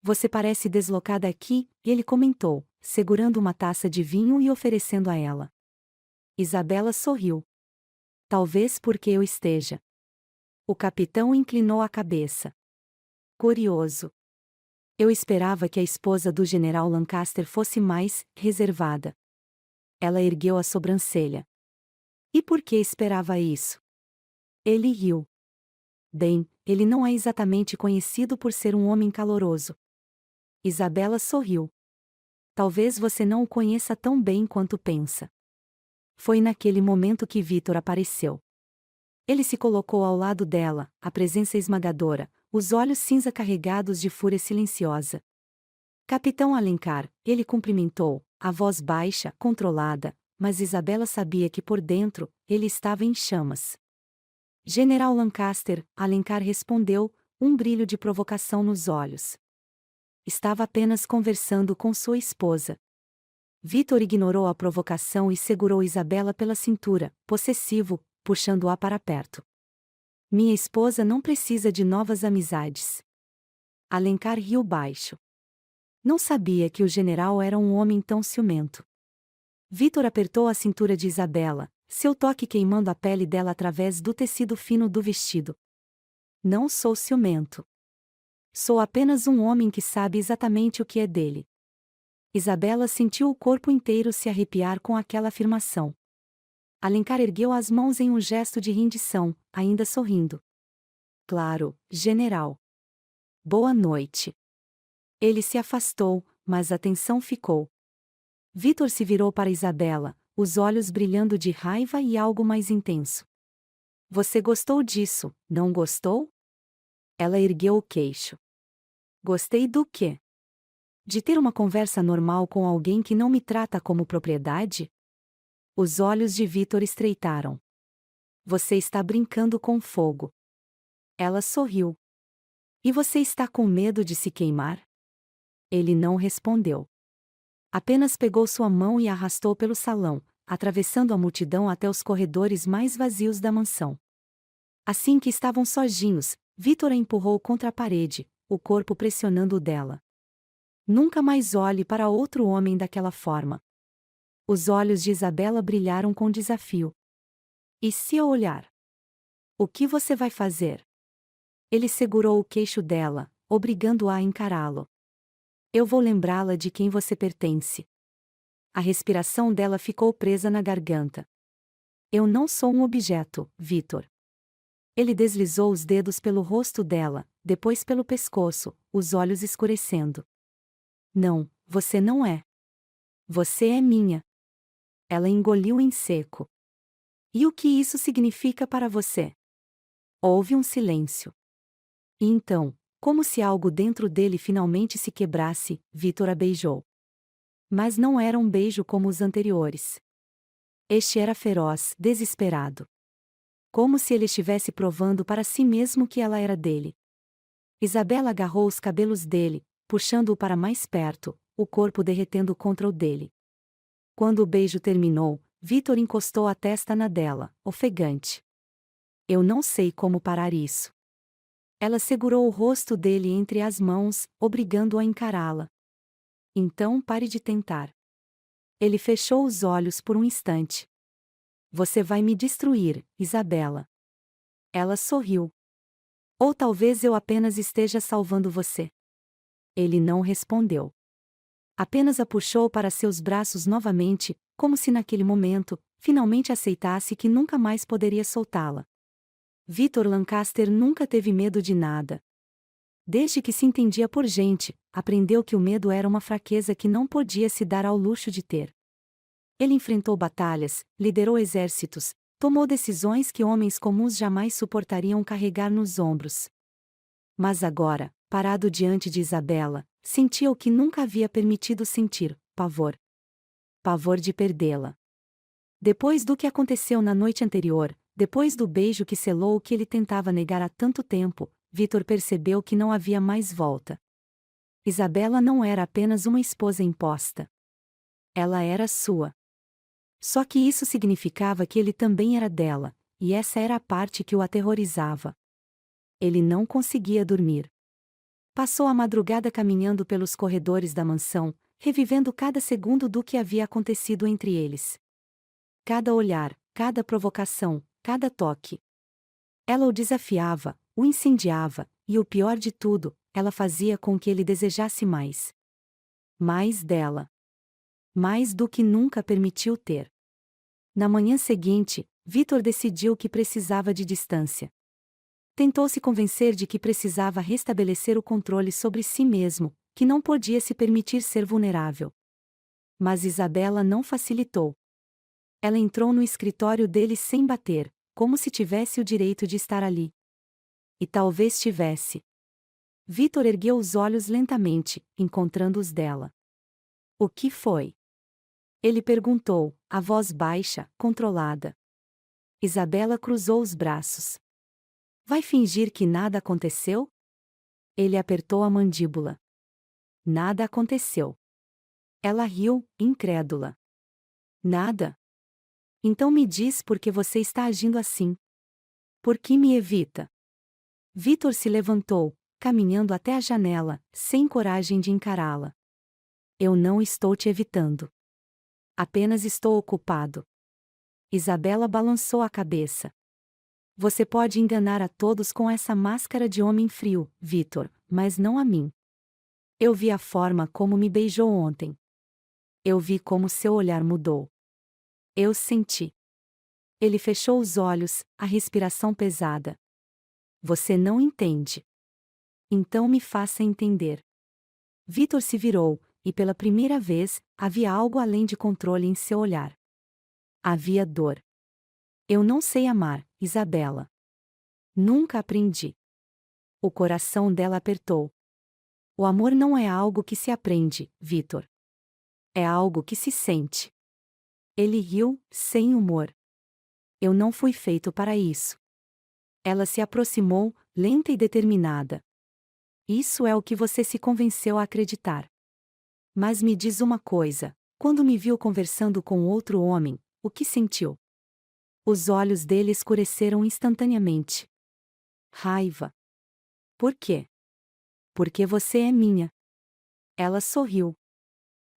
Você parece deslocada aqui, ele comentou, segurando uma taça de vinho e oferecendo a ela. Isabela sorriu. Talvez porque eu esteja. O capitão inclinou a cabeça. Curioso. Eu esperava que a esposa do general Lancaster fosse mais reservada. Ela ergueu a sobrancelha. E por que esperava isso? Ele riu. Bem, ele não é exatamente conhecido por ser um homem caloroso. Isabela sorriu. Talvez você não o conheça tão bem quanto pensa. Foi naquele momento que Vitor apareceu. Ele se colocou ao lado dela, a presença esmagadora, os olhos cinza carregados de fúria silenciosa. Capitão Alencar, ele cumprimentou, a voz baixa, controlada, mas Isabela sabia que por dentro, ele estava em chamas. General Lancaster, Alencar respondeu, um brilho de provocação nos olhos. Estava apenas conversando com sua esposa. Vitor ignorou a provocação e segurou Isabela pela cintura, possessivo, puxando-a para perto. Minha esposa não precisa de novas amizades. Alencar riu baixo. Não sabia que o general era um homem tão ciumento. Vitor apertou a cintura de Isabela, seu toque queimando a pele dela através do tecido fino do vestido. Não sou ciumento. Sou apenas um homem que sabe exatamente o que é dele. Isabela sentiu o corpo inteiro se arrepiar com aquela afirmação. Alencar ergueu as mãos em um gesto de rendição, ainda sorrindo. Claro, general. Boa noite. Ele se afastou, mas a tensão ficou. Vitor se virou para Isabela, os olhos brilhando de raiva e algo mais intenso. Você gostou disso, não gostou? Ela ergueu o queixo. Gostei do quê? De ter uma conversa normal com alguém que não me trata como propriedade? Os olhos de Vitor estreitaram. Você está brincando com fogo. Ela sorriu. E você está com medo de se queimar? Ele não respondeu. Apenas pegou sua mão e a arrastou pelo salão, atravessando a multidão até os corredores mais vazios da mansão. Assim que estavam sozinhos, Vitor a empurrou contra a parede, o corpo pressionando o dela. Nunca mais olhe para outro homem daquela forma. Os olhos de Isabela brilharam com desafio. E se eu olhar? O que você vai fazer? Ele segurou o queixo dela, obrigando-a a encará-lo. Eu vou lembrá-la de quem você pertence. A respiração dela ficou presa na garganta. Eu não sou um objeto, Vitor. Ele deslizou os dedos pelo rosto dela, depois pelo pescoço, os olhos escurecendo. Não, você não é. Você é minha. Ela engoliu em seco. E o que isso significa para você? Houve um silêncio. E então, como se algo dentro dele finalmente se quebrasse, Vitor a beijou. Mas não era um beijo como os anteriores. Este era feroz, desesperado. Como se ele estivesse provando para si mesmo que ela era dele. Isabela agarrou os cabelos dele, puxando-o para mais perto, o corpo derretendo contra o dele. Quando o beijo terminou, Vitor encostou a testa na dela, ofegante. Eu não sei como parar isso. Ela segurou o rosto dele entre as mãos, obrigando-o a encará-la. Então pare de tentar. Ele fechou os olhos por um instante. Você vai me destruir, Isabela. Ela sorriu. Ou talvez eu apenas esteja salvando você. Ele não respondeu. Apenas a puxou para seus braços novamente, como se naquele momento, finalmente aceitasse que nunca mais poderia soltá-la. Vitor Lancaster nunca teve medo de nada. Desde que se entendia por gente, aprendeu que o medo era uma fraqueza que não podia se dar ao luxo de ter. Ele enfrentou batalhas, liderou exércitos, tomou decisões que homens comuns jamais suportariam carregar nos ombros. Mas agora, parado diante de Isabela, sentia o que nunca havia permitido sentir: pavor. Pavor de perdê-la. Depois do que aconteceu na noite anterior, depois do beijo que selou o que ele tentava negar há tanto tempo, Vitor percebeu que não havia mais volta. Isabela não era apenas uma esposa imposta. Ela era sua. Só que isso significava que ele também era dela, e essa era a parte que o aterrorizava. Ele não conseguia dormir. Passou a madrugada caminhando pelos corredores da mansão, revivendo cada segundo do que havia acontecido entre eles. Cada olhar, cada provocação, cada toque. Ela o desafiava, o incendiava, e o pior de tudo, ela fazia com que ele desejasse mais. Mais dela. Mais do que nunca permitiu ter. Na manhã seguinte, Vitor decidiu que precisava de distância. Tentou se convencer de que precisava restabelecer o controle sobre si mesmo, que não podia se permitir ser vulnerável. Mas Isabela não facilitou. Ela entrou no escritório dele sem bater, como se tivesse o direito de estar ali. E talvez tivesse. Vitor ergueu os olhos lentamente, encontrando os dela. O que foi? Ele perguntou, a voz baixa, controlada. Isabela cruzou os braços. Vai fingir que nada aconteceu? Ele apertou a mandíbula. Nada aconteceu. Ela riu, incrédula. Nada? Então me diz por que você está agindo assim. Por que me evita? Vitor se levantou, caminhando até a janela, sem coragem de encará-la. Eu não estou te evitando. Apenas estou ocupado. Isabela balançou a cabeça. Você pode enganar a todos com essa máscara de homem frio, Vitor, mas não a mim. Eu vi a forma como me beijou ontem. Eu vi como seu olhar mudou. Eu senti. Ele fechou os olhos, a respiração pesada. Você não entende. Então me faça entender. Vitor se virou, e pela primeira vez, havia algo além de controle em seu olhar. Havia dor. Eu não sei amar, Isabela. Nunca aprendi. O coração dela apertou. O amor não é algo que se aprende, Vitor. É algo que se sente. Ele riu, sem humor. Eu não fui feito para isso. Ela se aproximou, lenta e determinada. Isso é o que você se convenceu a acreditar. Mas me diz uma coisa: quando me viu conversando com outro homem, o que sentiu? Os olhos dele escureceram instantaneamente. Raiva. Por quê? Porque você é minha. Ela sorriu.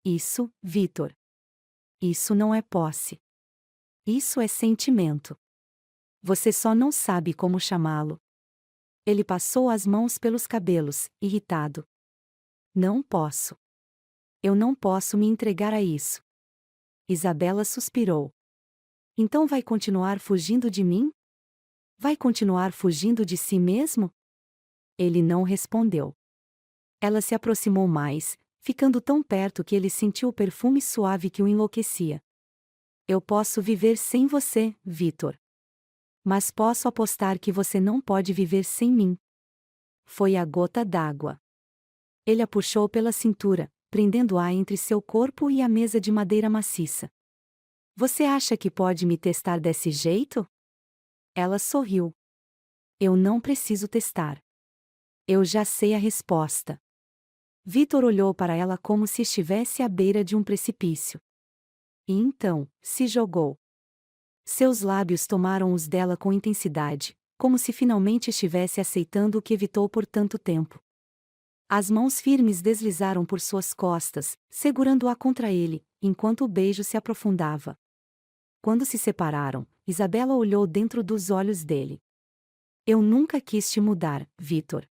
Isso, Vitor. Isso não é posse. Isso é sentimento. Você só não sabe como chamá-lo. Ele passou as mãos pelos cabelos, irritado. Não posso. Eu não posso me entregar a isso. Isabela suspirou. Então vai continuar fugindo de mim? Vai continuar fugindo de si mesmo? Ele não respondeu. Ela se aproximou mais, ficando tão perto que ele sentiu o perfume suave que o enlouquecia. Eu posso viver sem você, Vitor. Mas posso apostar que você não pode viver sem mim. Foi a gota d'água. Ele a puxou pela cintura, prendendo-a entre seu corpo e a mesa de madeira maciça. Você acha que pode me testar desse jeito? Ela sorriu. Eu não preciso testar. Eu já sei a resposta. Vitor olhou para ela como se estivesse à beira de um precipício. E então, se jogou. Seus lábios tomaram os dela com intensidade, como se finalmente estivesse aceitando o que evitou por tanto tempo. As mãos firmes deslizaram por suas costas, segurando-a contra ele, enquanto o beijo se aprofundava. Quando se separaram, Isabela olhou dentro dos olhos dele. Eu nunca quis te mudar, Vitor.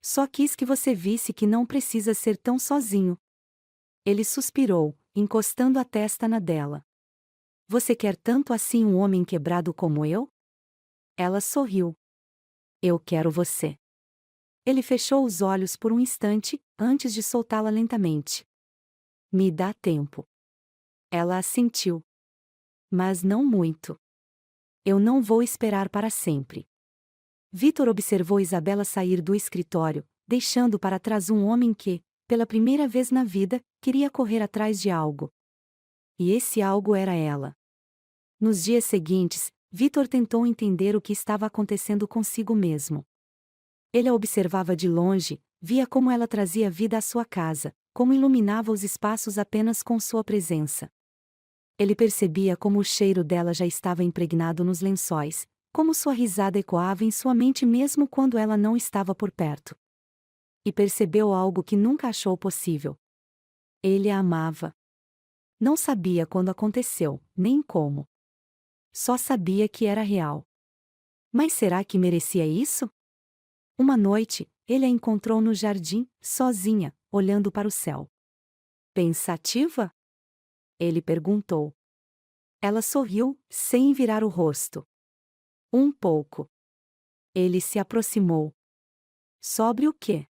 Só quis que você visse que não precisa ser tão sozinho. Ele suspirou, encostando a testa na dela. Você quer tanto assim um homem quebrado como eu? Ela sorriu. Eu quero você. Ele fechou os olhos por um instante, antes de soltá-la lentamente. Me dá tempo. Ela assentiu. Mas não muito. Eu não vou esperar para sempre. Vitor observou Isabela sair do escritório, deixando para trás um homem que, pela primeira vez na vida, queria correr atrás de algo. E esse algo era ela. Nos dias seguintes, Vitor tentou entender o que estava acontecendo consigo mesmo. Ele a observava de longe, via como ela trazia vida à sua casa, como iluminava os espaços apenas com sua presença. Ele percebia como o cheiro dela já estava impregnado nos lençóis, como sua risada ecoava em sua mente mesmo quando ela não estava por perto. E percebeu algo que nunca achou possível. Ele a amava. Não sabia quando aconteceu, nem como. Só sabia que era real. Mas será que merecia isso? Uma noite, ele a encontrou no jardim, sozinha, olhando para o céu. Pensativa? Ele perguntou. Ela sorriu, sem virar o rosto. Um pouco. Ele se aproximou. Sobre o quê?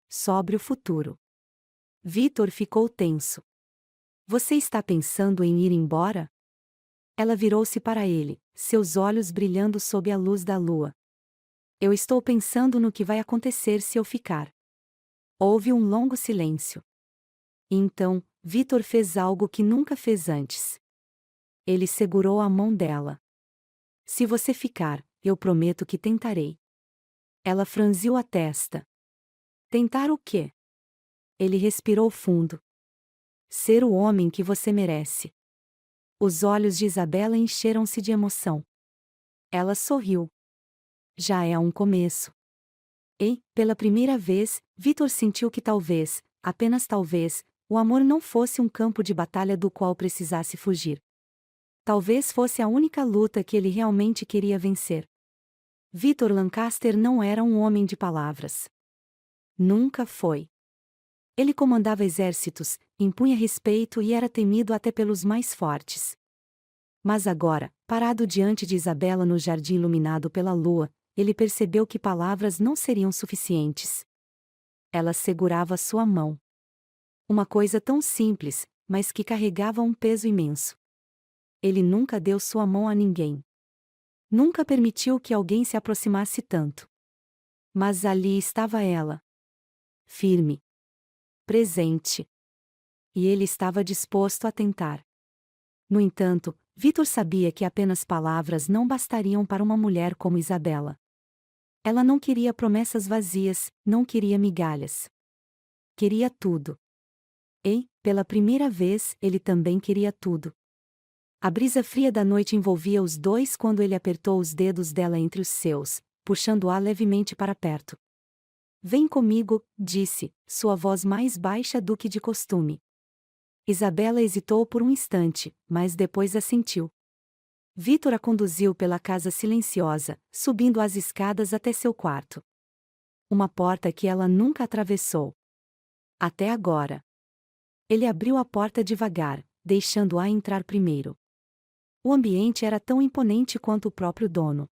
Sobre o futuro. Vitor ficou tenso. Você está pensando em ir embora? Ela virou-se para ele, seus olhos brilhando sob a luz da lua. Eu estou pensando no que vai acontecer se eu ficar. Houve um longo silêncio. Então, Vitor fez algo que nunca fez antes. Ele segurou a mão dela. Se você ficar, eu prometo que tentarei. Ela franziu a testa. Tentar o quê? Ele respirou fundo. Ser o homem que você merece. Os olhos de Isabela encheram-se de emoção. Ela sorriu. Já é um começo. E, pela primeira vez, Vitor sentiu que talvez, apenas talvez, o amor não fosse um campo de batalha do qual precisasse fugir. Talvez fosse a única luta que ele realmente queria vencer. Vitor Lancaster não era um homem de palavras. Nunca foi. Ele comandava exércitos, impunha respeito e era temido até pelos mais fortes. Mas agora, parado diante de Isabela no jardim iluminado pela lua, ele percebeu que palavras não seriam suficientes. Ela segurava sua mão. Uma coisa tão simples, mas que carregava um peso imenso. Ele nunca deu sua mão a ninguém. Nunca permitiu que alguém se aproximasse tanto. Mas ali estava ela. firme, presente. E ele estava disposto a tentar. No entanto, Vitor sabia que apenas palavras não bastariam para uma mulher como Isabela. Ela não queria promessas vazias, não queria migalhas. Queria tudo. E, pela primeira vez, ele também queria tudo. A brisa fria da noite envolvia os dois quando ele apertou os dedos dela entre os seus, puxando-a levemente para perto. Vem comigo, disse, sua voz mais baixa do que de costume. Isabela hesitou por um instante, mas depois assentiu. Vitor a conduziu pela casa silenciosa, subindo as escadas até seu quarto. Uma porta que ela nunca atravessou. Até agora. Ele abriu a porta devagar, deixando-a entrar primeiro. O ambiente era tão imponente quanto o próprio dono.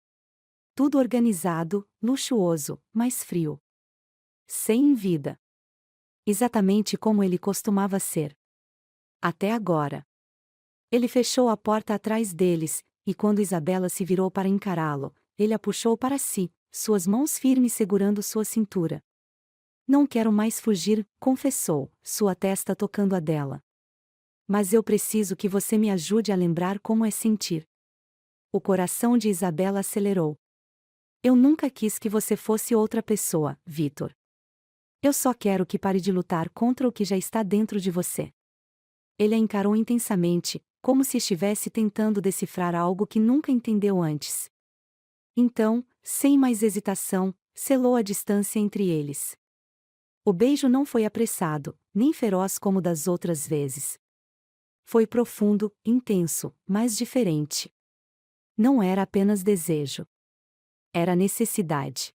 Tudo organizado, luxuoso, mas frio. Sem vida. Exatamente como ele costumava ser. Até agora. Ele fechou a porta atrás deles, e quando Isabela se virou para encará-lo, ele a puxou para si, suas mãos firmes segurando sua cintura. Não quero mais fugir, confessou, sua testa tocando a dela. Mas eu preciso que você me ajude a lembrar como é sentir. O coração de Isabela acelerou. Eu nunca quis que você fosse outra pessoa, Vitor. Eu só quero que pare de lutar contra o que já está dentro de você. Ele a encarou intensamente, como se estivesse tentando decifrar algo que nunca entendeu antes. Então, sem mais hesitação, selou a distância entre eles. O beijo não foi apressado, nem feroz como das outras vezes. Foi profundo, intenso, mas diferente. Não era apenas desejo. Era necessidade.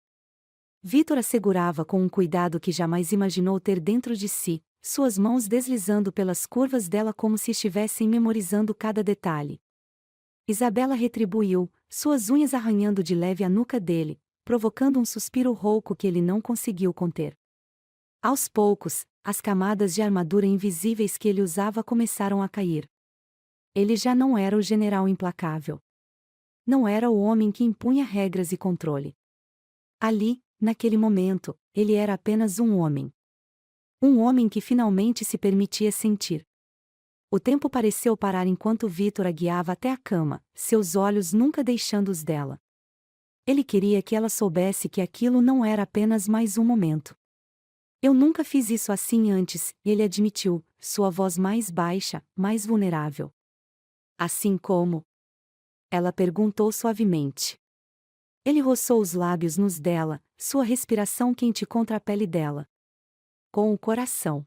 Vitor a segurava com um cuidado que jamais imaginou ter dentro de si, suas mãos deslizando pelas curvas dela como se estivessem memorizando cada detalhe. Isabela retribuiu, suas unhas arranhando de leve a nuca dele, provocando um suspiro rouco que ele não conseguiu conter. Aos poucos, as camadas de armadura invisíveis que ele usava começaram a cair. Ele já não era o general implacável. Não era o homem que impunha regras e controle. Ali, naquele momento, ele era apenas um homem. Um homem que finalmente se permitia sentir. O tempo pareceu parar enquanto Vitor a guiava até a cama, seus olhos nunca deixando os dela. Ele queria que ela soubesse que aquilo não era apenas mais um momento. Eu nunca fiz isso assim antes, ele admitiu, sua voz mais baixa, mais vulnerável. Assim como? Ela perguntou suavemente. Ele roçou os lábios nos dela, sua respiração quente contra a pele dela. Com o coração.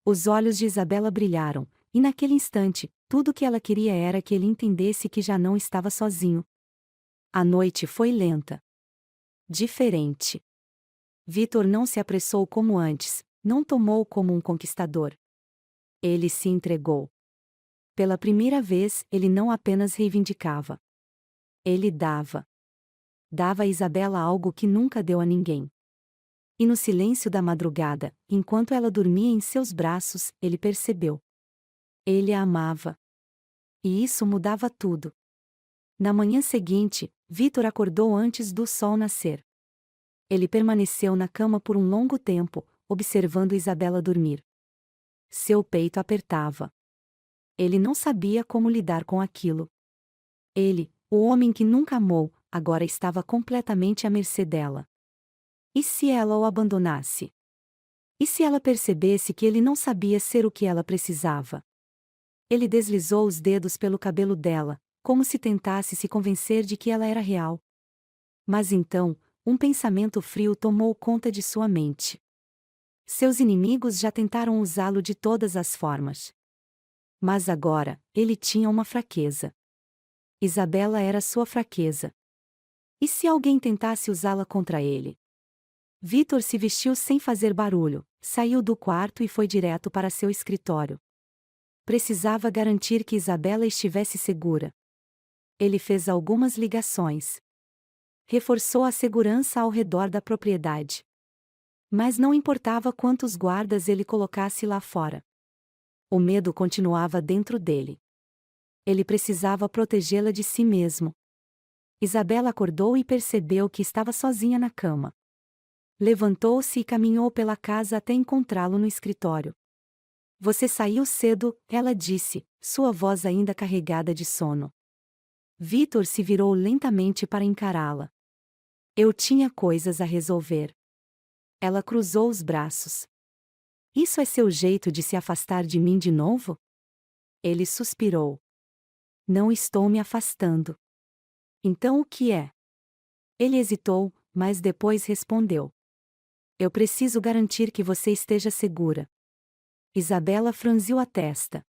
Os olhos de Isabela brilharam, e naquele instante, tudo o que ela queria era que ele entendesse que já não estava sozinho. A noite foi lenta. Diferente. Vitor não se apressou como antes, não tomou como um conquistador. Ele se entregou. Pela primeira vez, ele não apenas reivindicava. Ele dava. Dava a Isabela algo que nunca deu a ninguém. E no silêncio da madrugada, enquanto ela dormia em seus braços, ele percebeu. Ele a amava. E isso mudava tudo. Na manhã seguinte, Vitor acordou antes do sol nascer. Ele permaneceu na cama por um longo tempo, observando Isabela dormir. Seu peito apertava. Ele não sabia como lidar com aquilo. Ele, o homem que nunca amou, agora estava completamente à mercê dela. E se ela o abandonasse? E se ela percebesse que ele não sabia ser o que ela precisava? Ele deslizou os dedos pelo cabelo dela, como se tentasse se convencer de que ela era real. Mas então, um pensamento frio tomou conta de sua mente. Seus inimigos já tentaram usá-lo de todas as formas. Mas agora, ele tinha uma fraqueza. Isabela era sua fraqueza. E se alguém tentasse usá-la contra ele? Vitor se vestiu sem fazer barulho, saiu do quarto e foi direto para seu escritório. Precisava garantir que Isabela estivesse segura. Ele fez algumas ligações. Reforçou a segurança ao redor da propriedade. Mas não importava quantos guardas ele colocasse lá fora. O medo continuava dentro dele. Ele precisava protegê-la de si mesmo. Isabela acordou e percebeu que estava sozinha na cama. Levantou-se e caminhou pela casa até encontrá-lo no escritório. Você saiu cedo, ela disse, sua voz ainda carregada de sono. Vitor se virou lentamente para encará-la. Eu tinha coisas a resolver. Ela cruzou os braços. Isso é seu jeito de se afastar de mim de novo? Ele suspirou. Não estou me afastando. Então o que é? Ele hesitou, mas depois respondeu. Eu preciso garantir que você esteja segura. Isabela franziu a testa.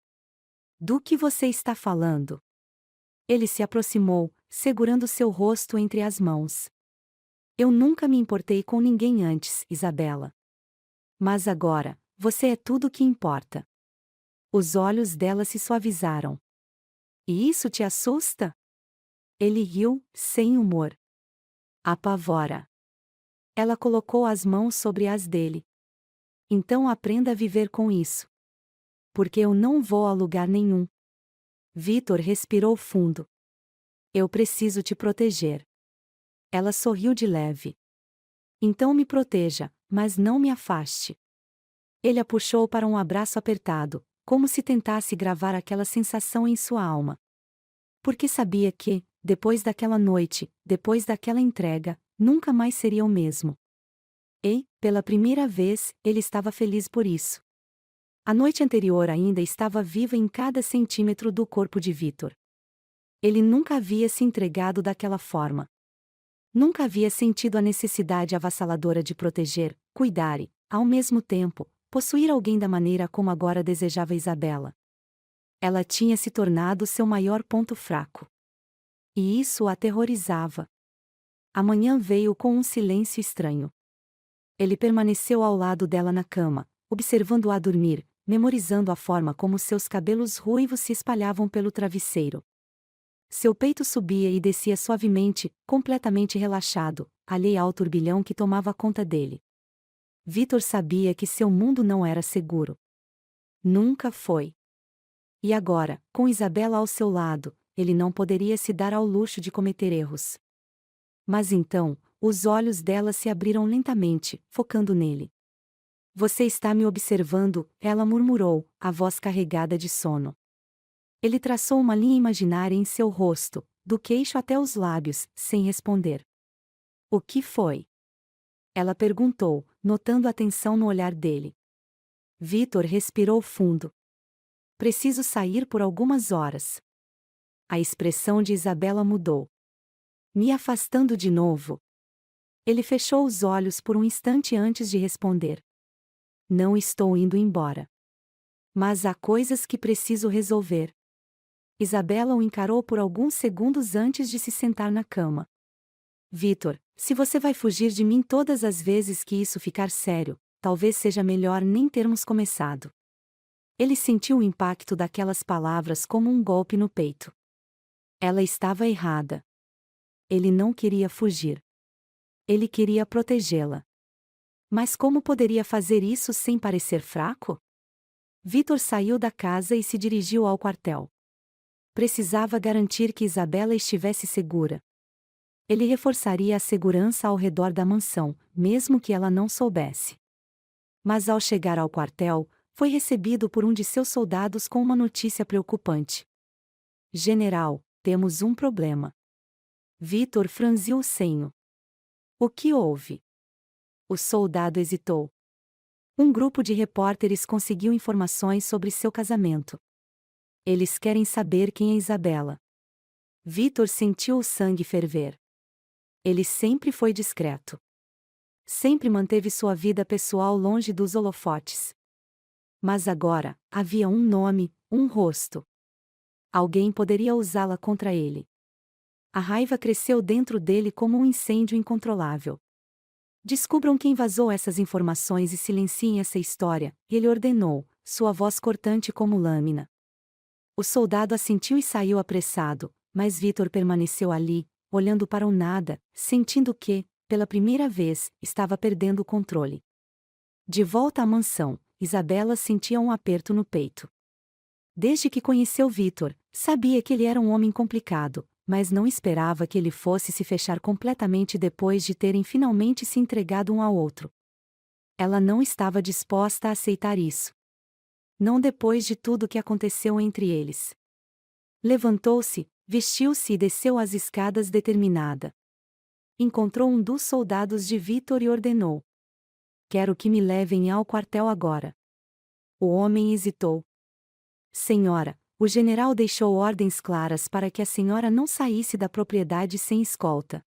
Do que você está falando? Ele se aproximou, segurando seu rosto entre as mãos. Eu nunca me importei com ninguém antes, Isabela. Mas agora, você é tudo o que importa. Os olhos dela se suavizaram. E isso te assusta? Ele riu, sem humor. Apavora. Ela colocou as mãos sobre as dele. Então aprenda a viver com isso. Porque eu não vou a lugar nenhum. Vitor respirou fundo. Eu preciso te proteger. Ela sorriu de leve. Então me proteja, mas não me afaste. Ele a puxou para um abraço apertado, como se tentasse gravar aquela sensação em sua alma. Porque sabia que, depois daquela noite, depois daquela entrega, nunca mais seria o mesmo. E, pela primeira vez, ele estava feliz por isso. A noite anterior ainda estava viva em cada centímetro do corpo de Vitor. Ele nunca havia se entregado daquela forma. Nunca havia sentido a necessidade avassaladora de proteger, cuidar e, ao mesmo tempo, possuir alguém da maneira como agora desejava Isabela. Ela tinha se tornado seu maior ponto fraco. E isso o aterrorizava. A manhã veio com um silêncio estranho. Ele permaneceu ao lado dela na cama, observando-a dormir, memorizando a forma como seus cabelos ruivos se espalhavam pelo travesseiro. Seu peito subia e descia suavemente, completamente relaxado, alheio ao turbilhão que tomava conta dele. Vitor sabia que seu mundo não era seguro. Nunca foi. E agora, com Isabela ao seu lado, ele não poderia se dar ao luxo de cometer erros. Mas então, os olhos dela se abriram lentamente, focando nele. Você está me observando, ela murmurou, a voz carregada de sono. Ele traçou uma linha imaginária em seu rosto, do queixo até os lábios, sem responder. O que foi? Ela perguntou, notando a tensão no olhar dele. Vitor respirou fundo. Preciso sair por algumas horas. A expressão de Isabela mudou. Me afastando de novo. Ele fechou os olhos por um instante antes de responder. Não estou indo embora. Mas há coisas que preciso resolver. Isabela o encarou por alguns segundos antes de se sentar na cama. Vitor, se você vai fugir de mim todas as vezes que isso ficar sério, talvez seja melhor nem termos começado. Ele sentiu o impacto daquelas palavras como um golpe no peito. Ela estava errada. Ele não queria fugir. Ele queria protegê-la. Mas como poderia fazer isso sem parecer fraco? Vitor saiu da casa e se dirigiu ao quartel. Precisava garantir que Isabela estivesse segura. Ele reforçaria a segurança ao redor da mansão, mesmo que ela não soubesse. Mas ao chegar ao quartel, foi recebido por um de seus soldados com uma notícia preocupante. General, temos um problema. Vitor franziu o senho. O que houve? O soldado hesitou. Um grupo de repórteres conseguiu informações sobre seu casamento. Eles querem saber quem é Isabela. Vitor sentiu o sangue ferver. Ele sempre foi discreto. Sempre manteve sua vida pessoal longe dos holofotes. Mas agora, havia um nome, um rosto. Alguém poderia usá-la contra ele. A raiva cresceu dentro dele como um incêndio incontrolável. Descubram quem vazou essas informações e silenciem essa história, ele ordenou, sua voz cortante como lâmina. O soldado assentiu e saiu apressado, mas Vitor permaneceu ali, olhando para o nada, sentindo que, pela primeira vez, estava perdendo o controle. De volta à mansão, Isabela sentia um aperto no peito. Desde que conheceu Vitor, sabia que ele era um homem complicado, mas não esperava que ele fosse se fechar completamente depois de terem finalmente se entregado um ao outro. Ela não estava disposta a aceitar isso. Não depois de tudo que aconteceu entre eles. Levantou-se, vestiu-se e desceu as escadas determinada. Encontrou um dos soldados de Vítor e ordenou: "Quero que me levem ao quartel agora." O homem hesitou. "Senhora, o general deixou ordens claras para que a senhora não saísse da propriedade sem escolta."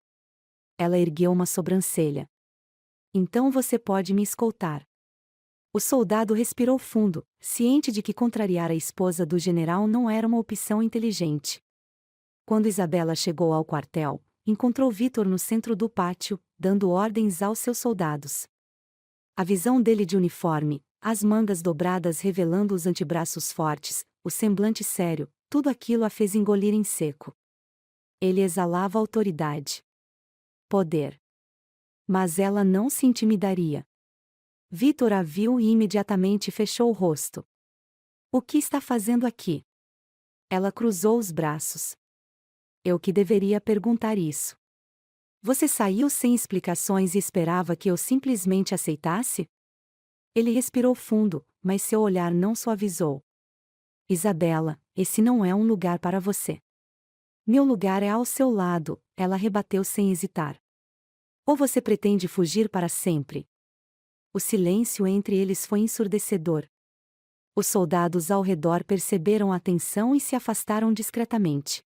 Ela ergueu uma sobrancelha. "Então você pode me escoltar." O soldado respirou fundo, ciente de que contrariar a esposa do general não era uma opção inteligente. Quando Isabela chegou ao quartel, encontrou Vítor no centro do pátio, dando ordens aos seus soldados. A visão dele de uniforme, as mangas dobradas revelando os antebraços fortes, o semblante sério, tudo aquilo a fez engolir em seco. Ele exalava autoridade. Poder. Mas ela não se intimidaria. Vítor a viu e imediatamente fechou o rosto. "O que está fazendo aqui?" Ela cruzou os braços. "Eu que deveria perguntar isso. Você saiu sem explicações e esperava que eu simplesmente aceitasse?" Ele respirou fundo, mas seu olhar não suavizou. "Isabela, esse não é um lugar para você." "Meu lugar é ao seu lado," ela rebateu sem hesitar. "Ou você pretende fugir para sempre?" O silêncio entre eles foi ensurdecedor. Os soldados ao redor perceberam a tensão e se afastaram discretamente.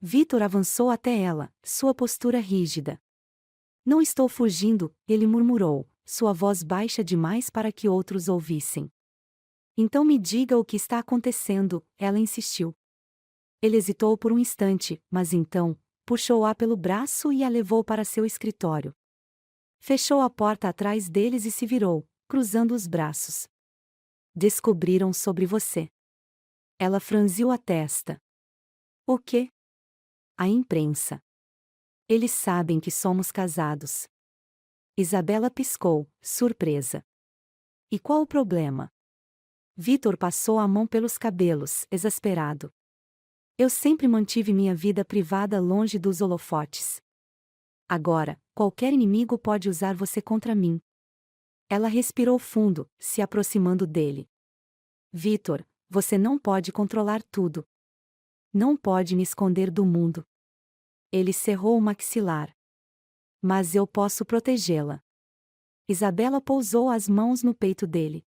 Vítor avançou até ela, sua postura rígida. "Não estou fugindo," ele murmurou, sua voz baixa demais para que outros ouvissem. "Então me diga o que está acontecendo," ela insistiu. Ele hesitou por um instante, mas então, puxou-a pelo braço e a levou para seu escritório. Fechou a porta atrás deles e se virou, cruzando os braços. "Descobriram sobre você." Ela franziu a testa. "O quê?" "A imprensa. Eles sabem que somos casados." Isabela piscou, surpresa. "E qual o problema?" Vítor passou a mão pelos cabelos, exasperado. "Eu sempre mantive minha vida privada longe dos holofotes. Agora, qualquer inimigo pode usar você contra mim." Ela respirou fundo, se aproximando dele. "Vítor, você não pode controlar tudo. Não pode me esconder do mundo." Ele cerrou o maxilar. "Mas eu posso protegê-la." Isabela pousou as mãos no peito dele.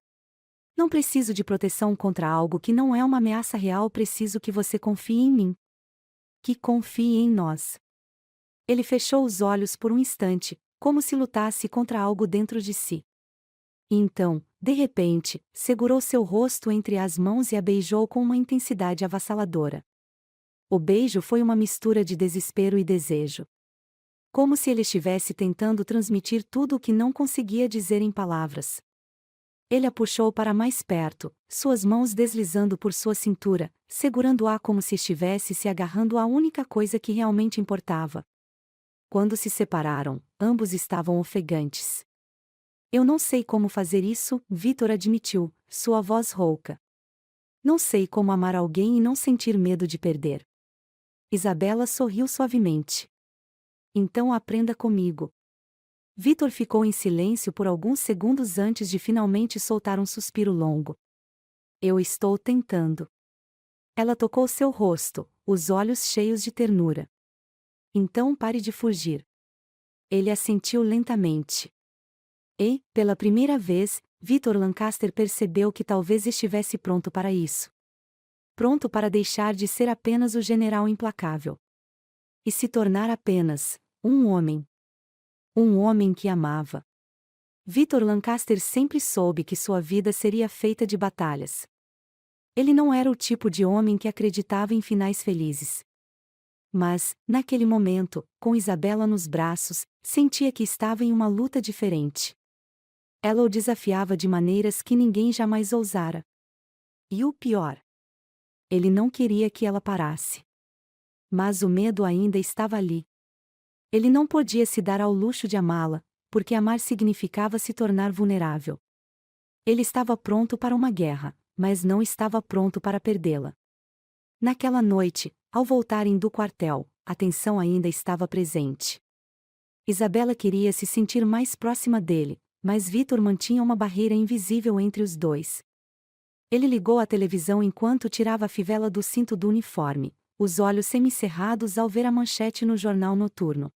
"Não preciso de proteção contra algo que não é uma ameaça real, preciso que você confie em mim. Que confie em nós." Ele fechou os olhos por um instante, como se lutasse contra algo dentro de si. E então, de repente, segurou seu rosto entre as mãos e a beijou com uma intensidade avassaladora. O beijo foi uma mistura de desespero e desejo. Como se ele estivesse tentando transmitir tudo o que não conseguia dizer em palavras. Ele a puxou para mais perto, suas mãos deslizando por sua cintura, segurando-a como se estivesse se agarrando à única coisa que realmente importava. Quando se separaram, ambos estavam ofegantes. "Eu não sei como fazer isso," Vítor admitiu, sua voz rouca. "Não sei como amar alguém e não sentir medo de perder." Isabela sorriu suavemente. "Então aprenda comigo." Vítor ficou em silêncio por alguns segundos antes de finalmente soltar um suspiro longo. "Eu estou tentando." Ela tocou seu rosto, os olhos cheios de ternura. "Então pare de fugir." Ele assentiu lentamente. E, pela primeira vez, Vítor Lancaster percebeu que talvez estivesse pronto para isso. Pronto para deixar de ser apenas o general implacável. E se tornar apenas um homem. Um homem que amava. Vítor Lancaster sempre soube que sua vida seria feita de batalhas. Ele não era o tipo de homem que acreditava em finais felizes. Mas, naquele momento, com Isabela nos braços, sentia que estava em uma luta diferente. Ela o desafiava de maneiras que ninguém jamais ousara. E o pior: ele não queria que ela parasse. Mas o medo ainda estava ali. Ele não podia se dar ao luxo de amá-la, porque amar significava se tornar vulnerável. Ele estava pronto para uma guerra, mas não estava pronto para perdê-la. Naquela noite, ao voltarem do quartel, a tensão ainda estava presente. Isabela queria se sentir mais próxima dele, mas Vitor mantinha uma barreira invisível entre os dois. Ele ligou a televisão enquanto tirava a fivela do cinto do uniforme, os olhos semicerrados ao ver a manchete no jornal noturno.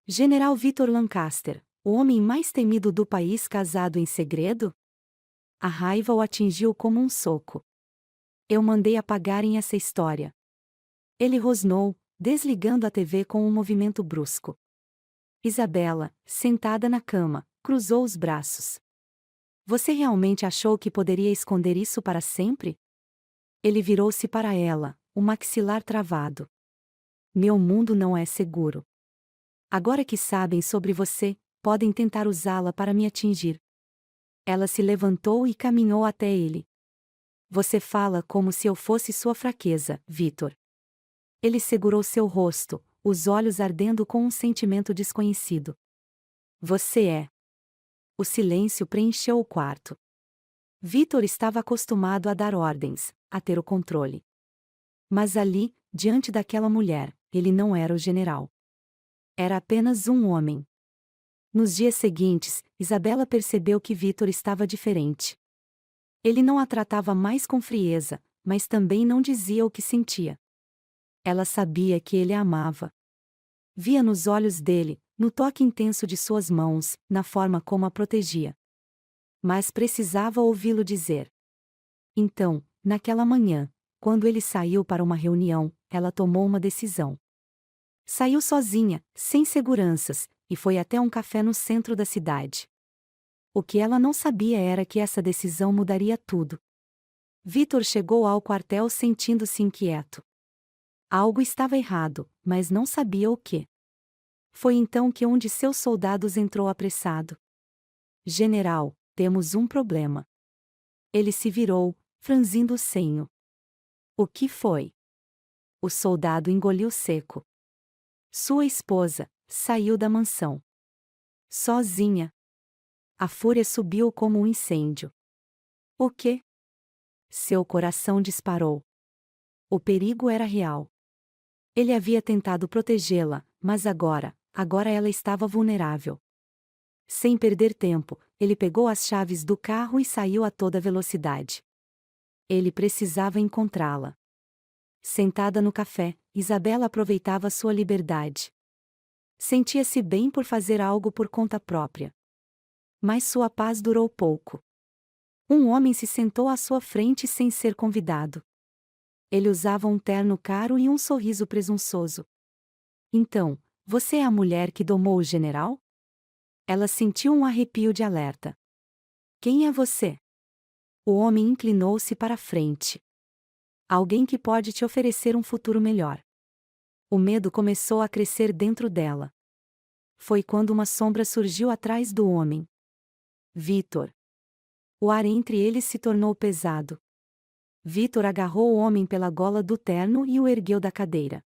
General Vitor Lancaster, o homem mais temido do país, casado em segredo? A raiva o atingiu como um soco. Eu mandei apagarem essa história. Ele rosnou, desligando a TV com um movimento brusco. Isabela, sentada na cama, cruzou os braços. Você realmente achou que poderia esconder isso para sempre? Ele virou-se para ela, o maxilar travado. Meu mundo não é seguro. Agora que sabem sobre você, podem tentar usá-la para me atingir. Ela se levantou e caminhou até ele. Você fala como se eu fosse sua fraqueza, Vitor. Ele segurou seu rosto, os olhos ardendo com um sentimento desconhecido. Você é. O silêncio preencheu o quarto. Vitor estava acostumado a dar ordens, a ter o controle. Mas ali, diante daquela mulher, ele não era o general. Era apenas um homem. Nos dias seguintes, Isabela percebeu que Vitor estava diferente. Ele não a tratava mais com frieza, mas também não dizia o que sentia. Ela sabia que ele a amava. Via nos olhos dele, no toque intenso de suas mãos, na forma como a protegia. Mas precisava ouvi-lo dizer. Então, naquela manhã, quando ele saiu para uma reunião, ela tomou uma decisão. Saiu sozinha, sem seguranças, e foi até um café no centro da cidade. O que ela não sabia era que essa decisão mudaria tudo. Vitor chegou ao quartel sentindo-se inquieto. Algo estava errado, mas não sabia o que. Foi então que um de seus soldados entrou apressado. General, temos um problema. Ele se virou, franzindo o senho. O que foi? O soldado engoliu seco. Sua esposa saiu da mansão. Sozinha. A fúria subiu como um incêndio. O quê? Seu coração disparou. O perigo era real. Ele havia tentado protegê-la, mas agora ela estava vulnerável. Sem perder tempo, ele pegou as chaves do carro e saiu a toda velocidade. Ele precisava encontrá-la. Sentada no café, Isabela aproveitava sua liberdade. Sentia-se bem por fazer algo por conta própria. Mas sua paz durou pouco. Um homem se sentou à sua frente sem ser convidado. Ele usava um terno caro e um sorriso presunçoso. Então, você é a mulher que domou o general? Ela sentiu um arrepio de alerta. Quem é você? O homem inclinou-se para a frente. Alguém que pode te oferecer um futuro melhor. O medo começou a crescer dentro dela. Foi quando uma sombra surgiu atrás do homem. Vitor. O ar entre eles se tornou pesado. Vitor agarrou o homem pela gola do terno e o ergueu da cadeira.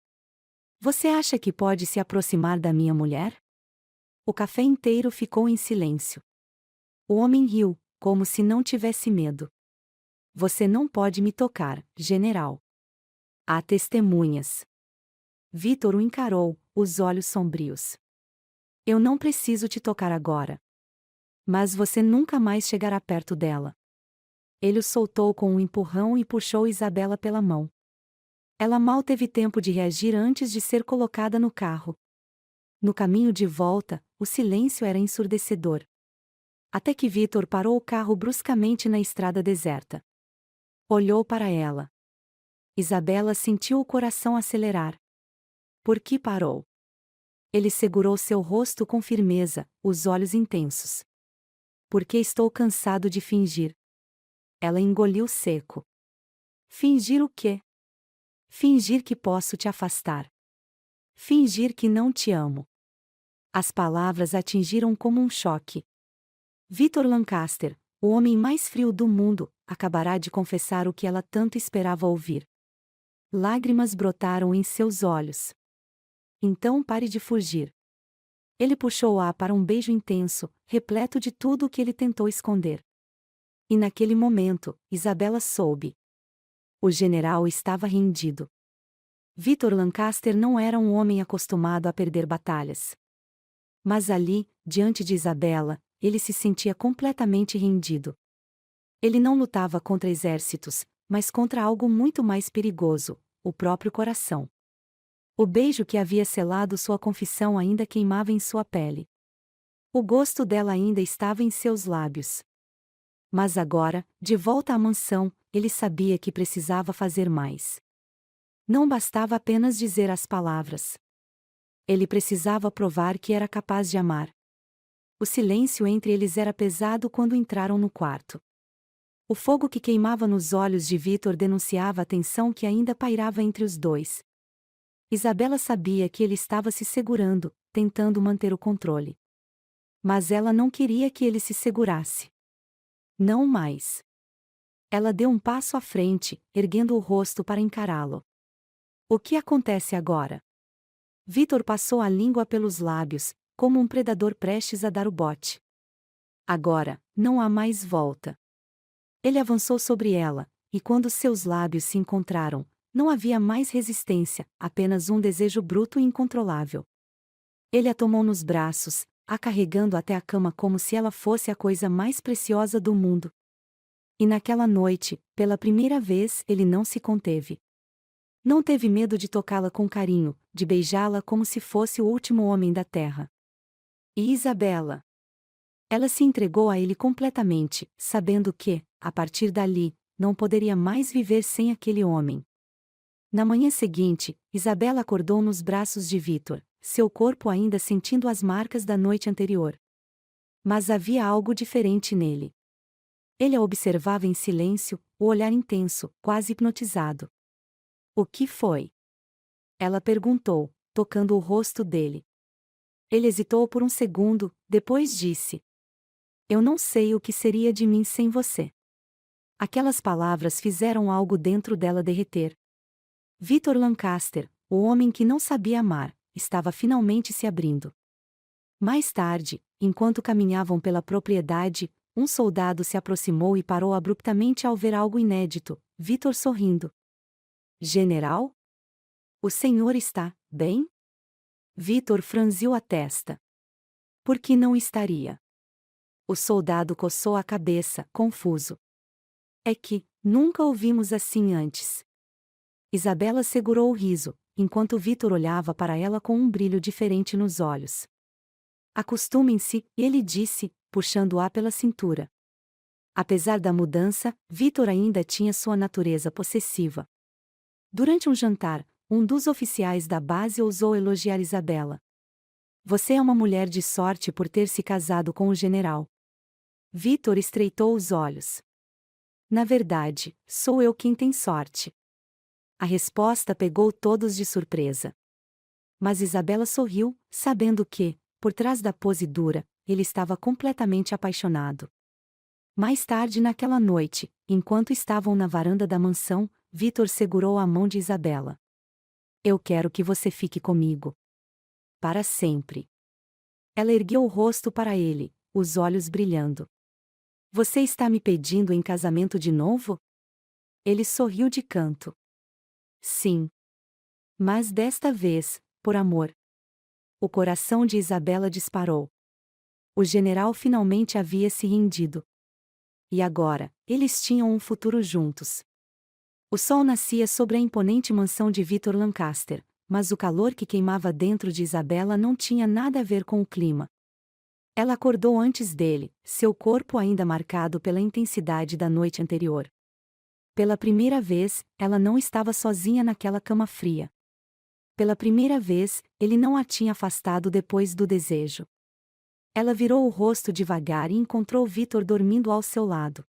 Você acha que pode se aproximar da minha mulher? O café inteiro ficou em silêncio. O homem riu, como se não tivesse medo. Você não pode me tocar, general. Há testemunhas. Vitor o encarou, os olhos sombrios. Eu não preciso te tocar agora. Mas você nunca mais chegará perto dela. Ele o soltou com um empurrão e puxou Isabela pela mão. Ela mal teve tempo de reagir antes de ser colocada no carro. No caminho de volta, o silêncio era ensurdecedor. Até que Vitor parou o carro bruscamente na estrada deserta. Olhou para ela. Isabela sentiu o coração acelerar. Por que parou? Ele segurou seu rosto com firmeza, os olhos intensos. Porque estou cansado de fingir. Ela engoliu seco. Fingir o quê? Fingir que posso te afastar. Fingir que não te amo. As palavras atingiram como um choque. Vitor Lancaster, o homem mais frio do mundo, acabará de confessar o que ela tanto esperava ouvir. Lágrimas brotaram em seus olhos. Então pare de fugir. Ele puxou-a para um beijo intenso, repleto de tudo o que ele tentou esconder. E naquele momento, Isabela soube. O general estava rendido. Victor Lancaster não era um homem acostumado a perder batalhas. Mas ali, diante de Isabela, ele se sentia completamente rendido. Ele não lutava contra exércitos, mas contra algo muito mais perigoso, o próprio coração. O beijo que havia selado sua confissão ainda queimava em sua pele. O gosto dela ainda estava em seus lábios. Mas agora, de volta à mansão, ele sabia que precisava fazer mais. Não bastava apenas dizer as palavras. Ele precisava provar que era capaz de amar. O silêncio entre eles era pesado quando entraram no quarto. O fogo que queimava nos olhos de Victor denunciava a tensão que ainda pairava entre os dois. Isabela sabia que ele estava se segurando, tentando manter o controle. Mas ela não queria que ele se segurasse. Não mais. Ela deu um passo à frente, erguendo o rosto para encará-lo. O que acontece agora? Victor passou a língua pelos lábios, como um predador prestes a dar o bote. Agora, não há mais volta. Ele avançou sobre ela, e quando seus lábios se encontraram, não havia mais resistência, apenas um desejo bruto e incontrolável. Ele a tomou nos braços, a carregando até a cama como se ela fosse a coisa mais preciosa do mundo. E naquela noite, pela primeira vez, ele não se conteve. Não teve medo de tocá-la com carinho, de beijá-la como se fosse o último homem da terra. E Isabela? Ela se entregou a ele completamente, sabendo que, a partir dali, não poderia mais viver sem aquele homem. Na manhã seguinte, Isabela acordou nos braços de Victor, seu corpo ainda sentindo as marcas da noite anterior. Mas havia algo diferente nele. Ele a observava em silêncio, o olhar intenso, quase hipnotizado. O que foi? Ela perguntou, tocando o rosto dele. Ele hesitou por um segundo, depois disse: Eu não sei o que seria de mim sem você. Aquelas palavras fizeram algo dentro dela derreter. Victor Lancaster, o homem que não sabia amar, estava finalmente se abrindo. Mais tarde, enquanto caminhavam pela propriedade, um soldado se aproximou e parou abruptamente ao ver algo inédito, Victor sorrindo. General? O senhor está bem? Victor franziu a testa. Por que não estaria? O soldado coçou a cabeça, confuso. É que, nunca o vimos assim antes. Isabela segurou o riso, enquanto Victor olhava para ela com um brilho diferente nos olhos. Acostumem-se, ele disse, puxando-a pela cintura. Apesar da mudança, Victor ainda tinha sua natureza possessiva. Durante um jantar, um dos oficiais da base ousou elogiar Isabela. Você é uma mulher de sorte por ter se casado com o general. Victor estreitou os olhos. Na verdade, sou eu quem tem sorte. A resposta pegou todos de surpresa. Mas Isabela sorriu, sabendo que, por trás da pose dura, ele estava completamente apaixonado. Mais tarde naquela noite, enquanto estavam na varanda da mansão, Victor segurou a mão de Isabela. Eu quero que você fique comigo. Para sempre. Ela ergueu o rosto para ele, os olhos brilhando. Você está me pedindo em casamento de novo? Ele sorriu de canto. Sim. Mas desta vez, por amor. O coração de Isabela disparou. O general finalmente havia se rendido. E agora, eles tinham um futuro juntos. O sol nascia sobre a imponente mansão de Victor Lancaster, mas o calor que queimava dentro de Isabela não tinha nada a ver com o clima. Ela acordou antes dele, seu corpo ainda marcado pela intensidade da noite anterior. Pela primeira vez, ela não estava sozinha naquela cama fria. Pela primeira vez, ele não a tinha afastado depois do desejo. Ela virou o rosto devagar e encontrou Victor dormindo ao seu lado.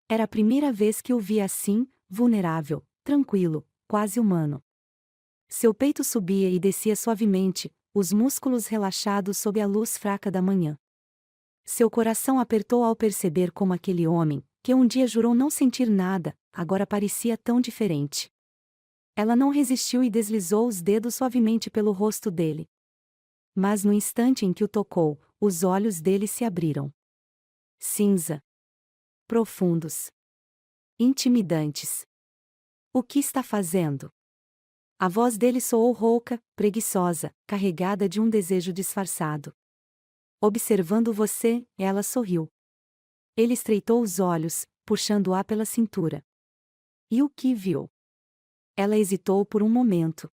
Era a primeira vez que o via assim, vulnerável, tranquilo, quase humano. Seu peito subia e descia suavemente, os músculos relaxados sob a luz fraca da manhã. Seu coração apertou ao perceber como aquele homem, que um dia jurou não sentir nada, agora parecia tão diferente. Ela não resistiu e deslizou os dedos suavemente pelo rosto dele. Mas no instante em que o tocou, os olhos dele se abriram. Cinza. Profundos. Intimidantes. O que está fazendo? A voz dele soou rouca, preguiçosa, carregada de um desejo disfarçado. Observando você, ela sorriu. Ele estreitou os olhos, puxando-a pela cintura. E o que viu? Ela hesitou por um momento.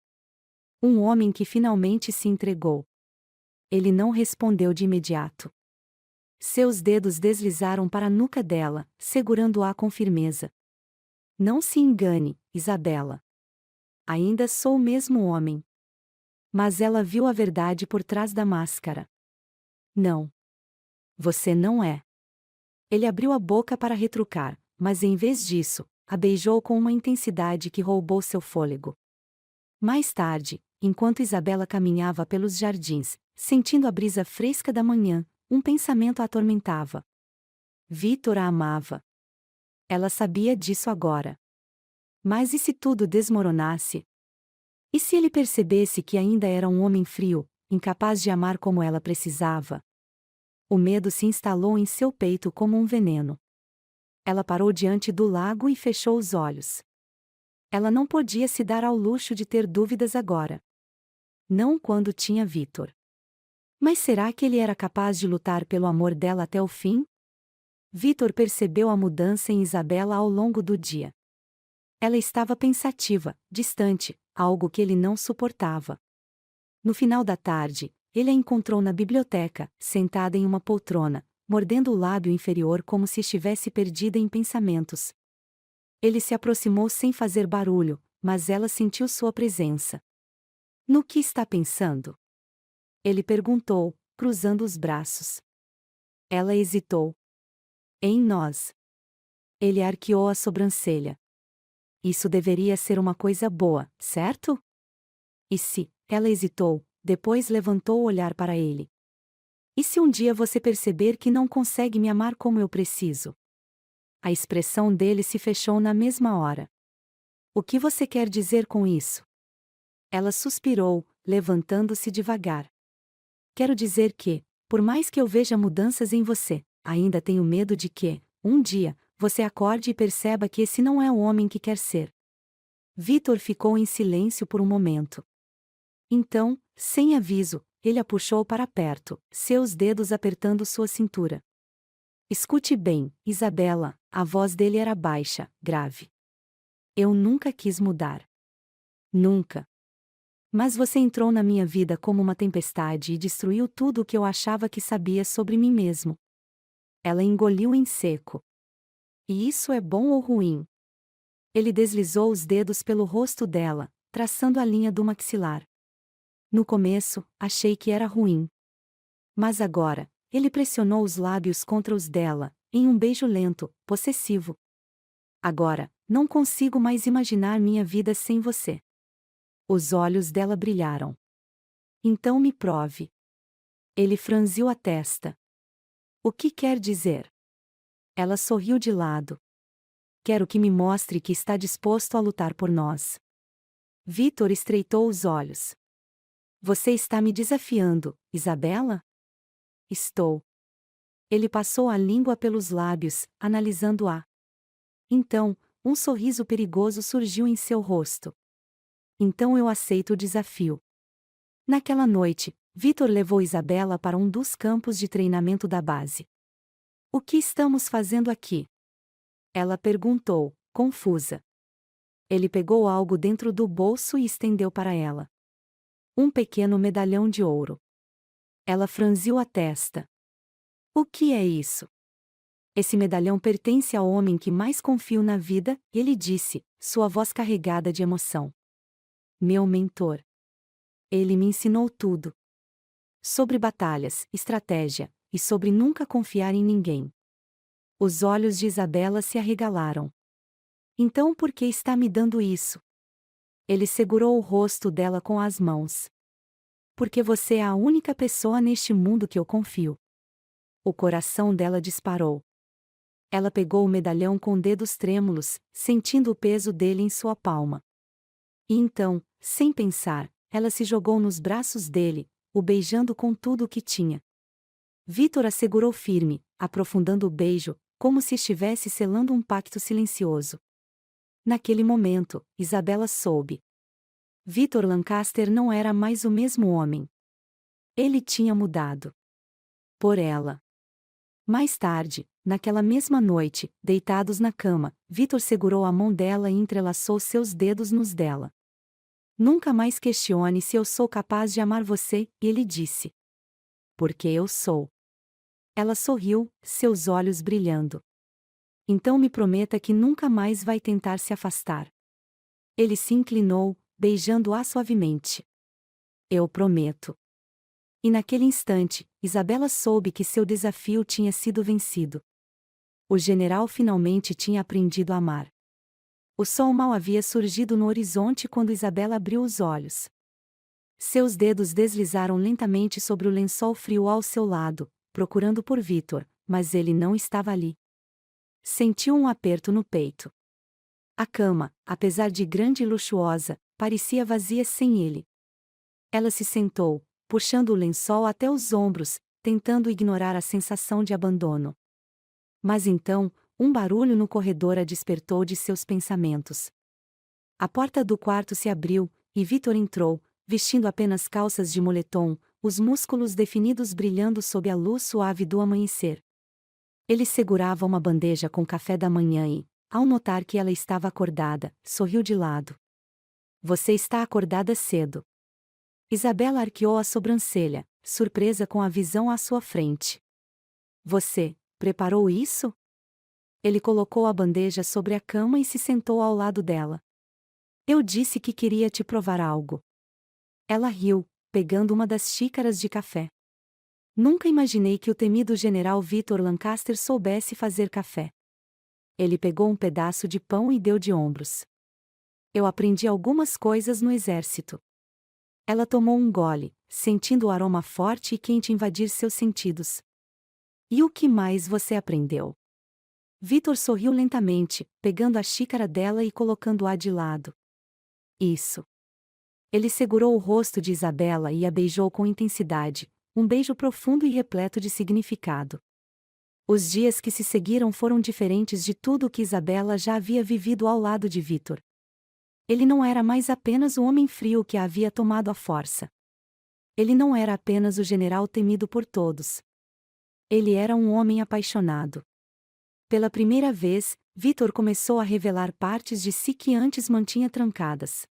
Um homem que finalmente se entregou. Ele não respondeu de imediato. Seus dedos deslizaram para a nuca dela, segurando-a com firmeza. Não se engane, Isabela. Ainda sou o mesmo homem. Mas ela viu a verdade por trás da máscara. Não. Você não é. Ele abriu a boca para retrucar, mas em vez disso, a beijou com uma intensidade que roubou seu fôlego. Mais tarde, enquanto Isabela caminhava pelos jardins, sentindo a brisa fresca da manhã, um pensamento a atormentava. Vítor a amava. Ela sabia disso agora. Mas e se tudo desmoronasse? E se ele percebesse que ainda era um homem frio, incapaz de amar como ela precisava? O medo se instalou em seu peito como um veneno. Ela parou diante do lago e fechou os olhos. Ela não podia se dar ao luxo de ter dúvidas agora. Não quando tinha Vítor. Mas será que ele era capaz de lutar pelo amor dela até o fim? Vítor percebeu a mudança em Isabela ao longo do dia. Ela estava pensativa, distante, algo que ele não suportava. No final da tarde, ele a encontrou na biblioteca, sentada em uma poltrona, mordendo o lábio inferior como se estivesse perdida em pensamentos. Ele se aproximou sem fazer barulho, mas ela sentiu sua presença. No que está pensando? Ele perguntou, cruzando os braços. Ela hesitou. Em nós. Ele arqueou a sobrancelha. Isso deveria ser uma coisa boa, certo? E se? Ela hesitou, depois levantou o olhar para ele. E se um dia você perceber que não consegue me amar como eu preciso? A expressão dele se fechou na mesma hora. O que você quer dizer com isso? Ela suspirou, levantando-se devagar. Quero dizer que, por mais que eu veja mudanças em você, ainda tenho medo de que, um dia, você acorde e perceba que esse não é o homem que quer ser. Vítor ficou em silêncio por um momento. Então, sem aviso, ele a puxou para perto, seus dedos apertando sua cintura. Escute bem, Isabela, a voz dele era baixa, grave. Eu nunca quis mudar. Nunca. Mas você entrou na minha vida como uma tempestade e destruiu tudo o que eu achava que sabia sobre mim mesmo. Ela engoliu em seco. E isso é bom ou ruim? Ele deslizou os dedos pelo rosto dela, traçando a linha do maxilar. No começo, achei que era ruim. Mas agora, ele pressionou os lábios contra os dela, em um beijo lento, possessivo. Agora, não consigo mais imaginar minha vida sem você. Os olhos dela brilharam. Então me prove. Ele franziu a testa. O que quer dizer? Ela sorriu de lado. Quero que me mostre que está disposto a lutar por nós. Vítor estreitou os olhos. Você está me desafiando, Isabela? Estou. Ele passou a língua pelos lábios, analisando-a. Então, um sorriso perigoso surgiu em seu rosto. Então eu aceito o desafio. Naquela noite, Vítor levou Isabela para um dos campos de treinamento da base. O que estamos fazendo aqui? Ela perguntou, confusa. Ele pegou algo dentro do bolso e estendeu para ela. Um pequeno medalhão de ouro. Ela franziu a testa. O que é isso? Esse medalhão pertence ao homem que mais confio na vida, ele disse, sua voz carregada de emoção. Meu mentor. Ele me ensinou tudo. Sobre batalhas, estratégia, e sobre nunca confiar em ninguém. Os olhos de Isabela se arregalaram. Então por que está me dando isso? Ele segurou o rosto dela com as mãos. Porque você é a única pessoa neste mundo que eu confio. O coração dela disparou. Ela pegou o medalhão com dedos trêmulos, sentindo o peso dele em sua palma. E então, sem pensar, ela se jogou nos braços dele, o beijando com tudo o que tinha. Vítor a segurou firme, aprofundando o beijo, como se estivesse selando um pacto silencioso. Naquele momento, Isabela soube. Victor Lancaster não era mais o mesmo homem. Ele tinha mudado. Por ela. Mais tarde, naquela mesma noite, deitados na cama, Victor segurou a mão dela e entrelaçou seus dedos nos dela. Nunca mais questione se eu sou capaz de amar você, ele disse. Porque eu sou. Ela sorriu, seus olhos brilhando. Então me prometa que nunca mais vai tentar se afastar. Ele se inclinou, beijando-a suavemente. Eu prometo. E naquele instante, Isabela soube que seu desafio tinha sido vencido. O general finalmente tinha aprendido a amar. O sol mal havia surgido no horizonte quando Isabela abriu os olhos. Seus dedos deslizaram lentamente sobre o lençol frio ao seu lado, procurando por Victor, mas ele não estava ali. Sentiu um aperto no peito. A cama, apesar de grande e luxuosa, parecia vazia sem ele. Ela se sentou, puxando o lençol até os ombros, tentando ignorar a sensação de abandono. Mas então, um barulho no corredor a despertou de seus pensamentos. A porta do quarto se abriu, e Victor entrou, vestindo apenas calças de moletom, os músculos definidos brilhando sob a luz suave do amanhecer. Ele segurava uma bandeja com café da manhã e, ao notar que ela estava acordada, sorriu de lado. Você está acordada cedo. Isabela arqueou a sobrancelha, surpresa com a visão à sua frente. Você preparou isso? Ele colocou a bandeja sobre a cama e se sentou ao lado dela. Eu disse que queria te provar algo. Ela riu, pegando uma das xícaras de café. Nunca imaginei que o temido general Victor Lancaster soubesse fazer café. Ele pegou um pedaço de pão e deu de ombros. Eu aprendi algumas coisas no exército. Ela tomou um gole, sentindo o aroma forte e quente invadir seus sentidos. E o que mais você aprendeu? Victor sorriu lentamente, pegando a xícara dela e colocando-a de lado. Isso. Ele segurou o rosto de Isabela e a beijou com intensidade, um beijo profundo e repleto de significado. Os dias que se seguiram foram diferentes de tudo o que Isabela já havia vivido ao lado de Victor. Ele não era mais apenas o homem frio que a havia tomado à força. Ele não era apenas o general temido por todos. Ele era um homem apaixonado. Pela primeira vez, Victor começou a revelar partes de si que antes mantinha trancadas.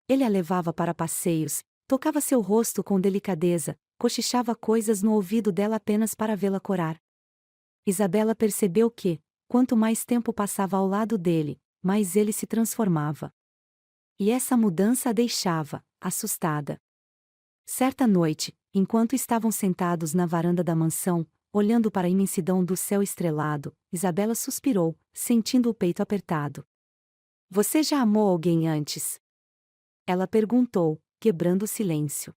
Ele a levava para passeios, tocava seu rosto com delicadeza, cochichava coisas no ouvido dela apenas para vê-la corar. Isabela percebeu que, quanto mais tempo passava ao lado dele, mais ele se transformava. E essa mudança a deixava, assustada. Certa noite, enquanto estavam sentados na varanda da mansão, olhando para a imensidão do céu estrelado, Isabela suspirou, sentindo o peito apertado. Você já amou alguém antes? Ela perguntou, quebrando o silêncio.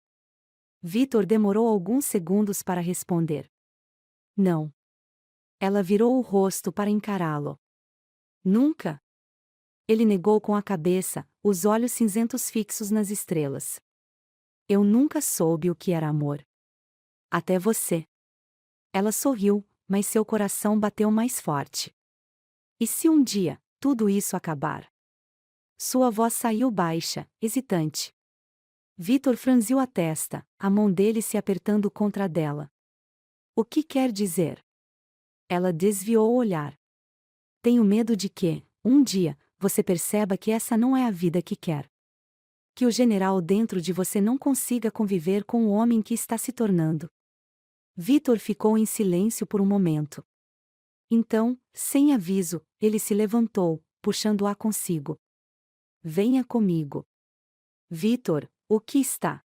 Victor demorou alguns segundos para responder. Não. Ela virou o rosto para encará-lo. Nunca? Ele negou com a cabeça, os olhos cinzentos fixos nas estrelas. Eu nunca soube o que era amor. Até você. Ela sorriu, mas seu coração bateu mais forte. E se um dia, tudo isso acabar? Sua voz saiu baixa, hesitante. Victor franziu a testa, a mão dele se apertando contra a dela. O que quer dizer? Ela desviou o olhar. Tenho medo de que, um dia, você perceba que essa não é a vida que quer. Que o general dentro de você não consiga conviver com o homem que está se tornando. Victor ficou em silêncio por um momento. Então, sem aviso, ele se levantou, puxando-a consigo. Venha comigo. Victor, o que está?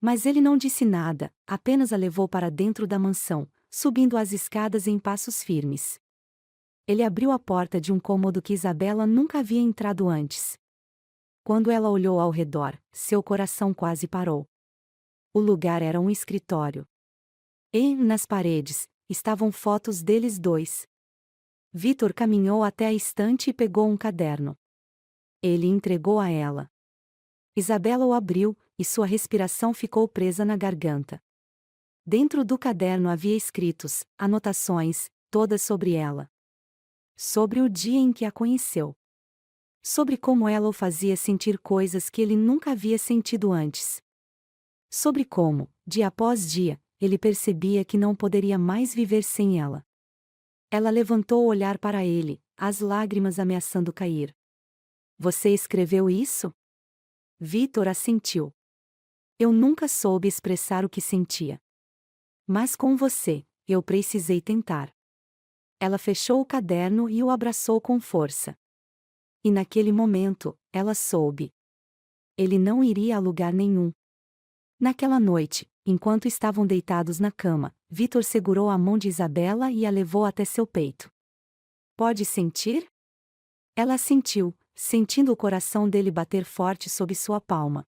Mas ele não disse nada, apenas a levou para dentro da mansão, subindo as escadas em passos firmes. Ele abriu a porta de um cômodo que Isabela nunca havia entrado antes. Quando ela olhou ao redor, seu coração quase parou. O lugar era um escritório. E, nas paredes, estavam fotos deles dois. Victor caminhou até a estante e pegou um caderno. Ele entregou a ela. Isabela o abriu, e sua respiração ficou presa na garganta. Dentro do caderno havia escritos, anotações, todas sobre ela. Sobre o dia em que a conheceu. Sobre como ela o fazia sentir coisas que ele nunca havia sentido antes. Sobre como, dia após dia, ele percebia que não poderia mais viver sem ela. Ela levantou o olhar para ele, as lágrimas ameaçando cair. Você escreveu isso? Vitor assentiu. Eu nunca soube expressar o que sentia. Mas com você, eu precisei tentar. Ela fechou o caderno e o abraçou com força. E naquele momento, ela soube. Ele não iria a lugar nenhum. Naquela noite, enquanto estavam deitados na cama, Vitor segurou a mão de Isabela e a levou até seu peito. Pode sentir? Ela sentiu, sentindo o coração dele bater forte sob sua palma.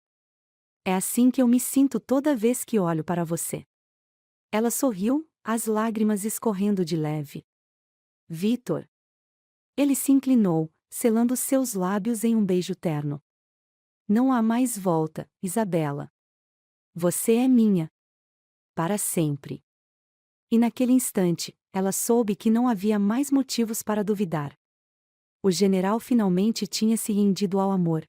É assim que eu me sinto toda vez que olho para você. Ela sorriu, as lágrimas escorrendo de leve. Vitor. Ele se inclinou, selando seus lábios em um beijo terno. Não há mais volta, Isabela. Você é minha. Para sempre. E naquele instante, ela soube que não havia mais motivos para duvidar. O general finalmente tinha se rendido ao amor.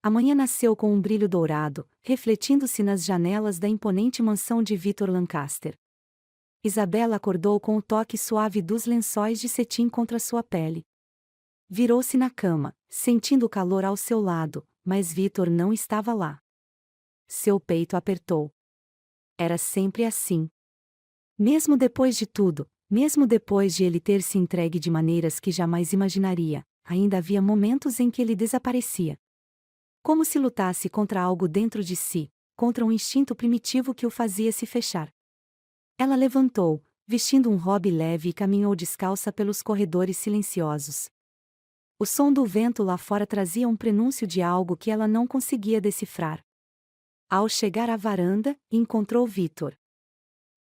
A manhã nasceu com um brilho dourado, refletindo-se nas janelas da imponente mansão de Victor Lancaster. Isabela acordou com o toque suave dos lençóis de cetim contra sua pele. Virou-se na cama, sentindo o calor ao seu lado, mas Victor não estava lá. Seu peito apertou. Era sempre assim. Mesmo depois de tudo, mesmo depois de ele ter se entregue de maneiras que jamais imaginaria, ainda havia momentos em que ele desaparecia. Como se lutasse contra algo dentro de si, contra um instinto primitivo que o fazia se fechar. Ela levantou, vestindo um robe leve e caminhou descalça pelos corredores silenciosos. O som do vento lá fora trazia um prenúncio de algo que ela não conseguia decifrar. Ao chegar à varanda, encontrou Vitor.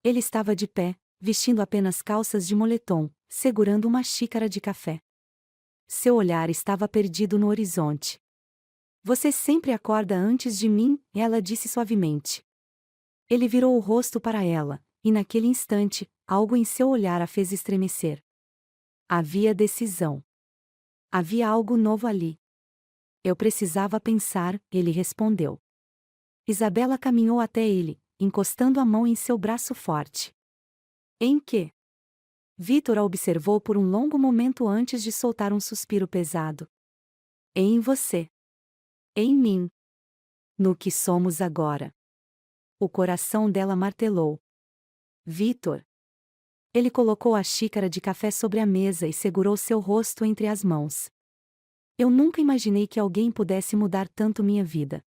Ele estava de pé, vestindo apenas calças de moletom, segurando uma xícara de café. Seu olhar estava perdido no horizonte. Você sempre acorda antes de mim, ela disse suavemente. Ele virou o rosto para ela, e naquele instante, algo em seu olhar a fez estremecer. Havia decisão. Havia algo novo ali. Eu precisava pensar, ele respondeu. Isabela caminhou até ele, encostando a mão em seu braço forte. Em que? Vitor a observou por um longo momento antes de soltar um suspiro pesado. Em você. Em mim. No que somos agora. O coração dela martelou. Vitor. Ele colocou a xícara de café sobre a mesa e segurou seu rosto entre as mãos. Eu nunca imaginei que alguém pudesse mudar tanto minha vida.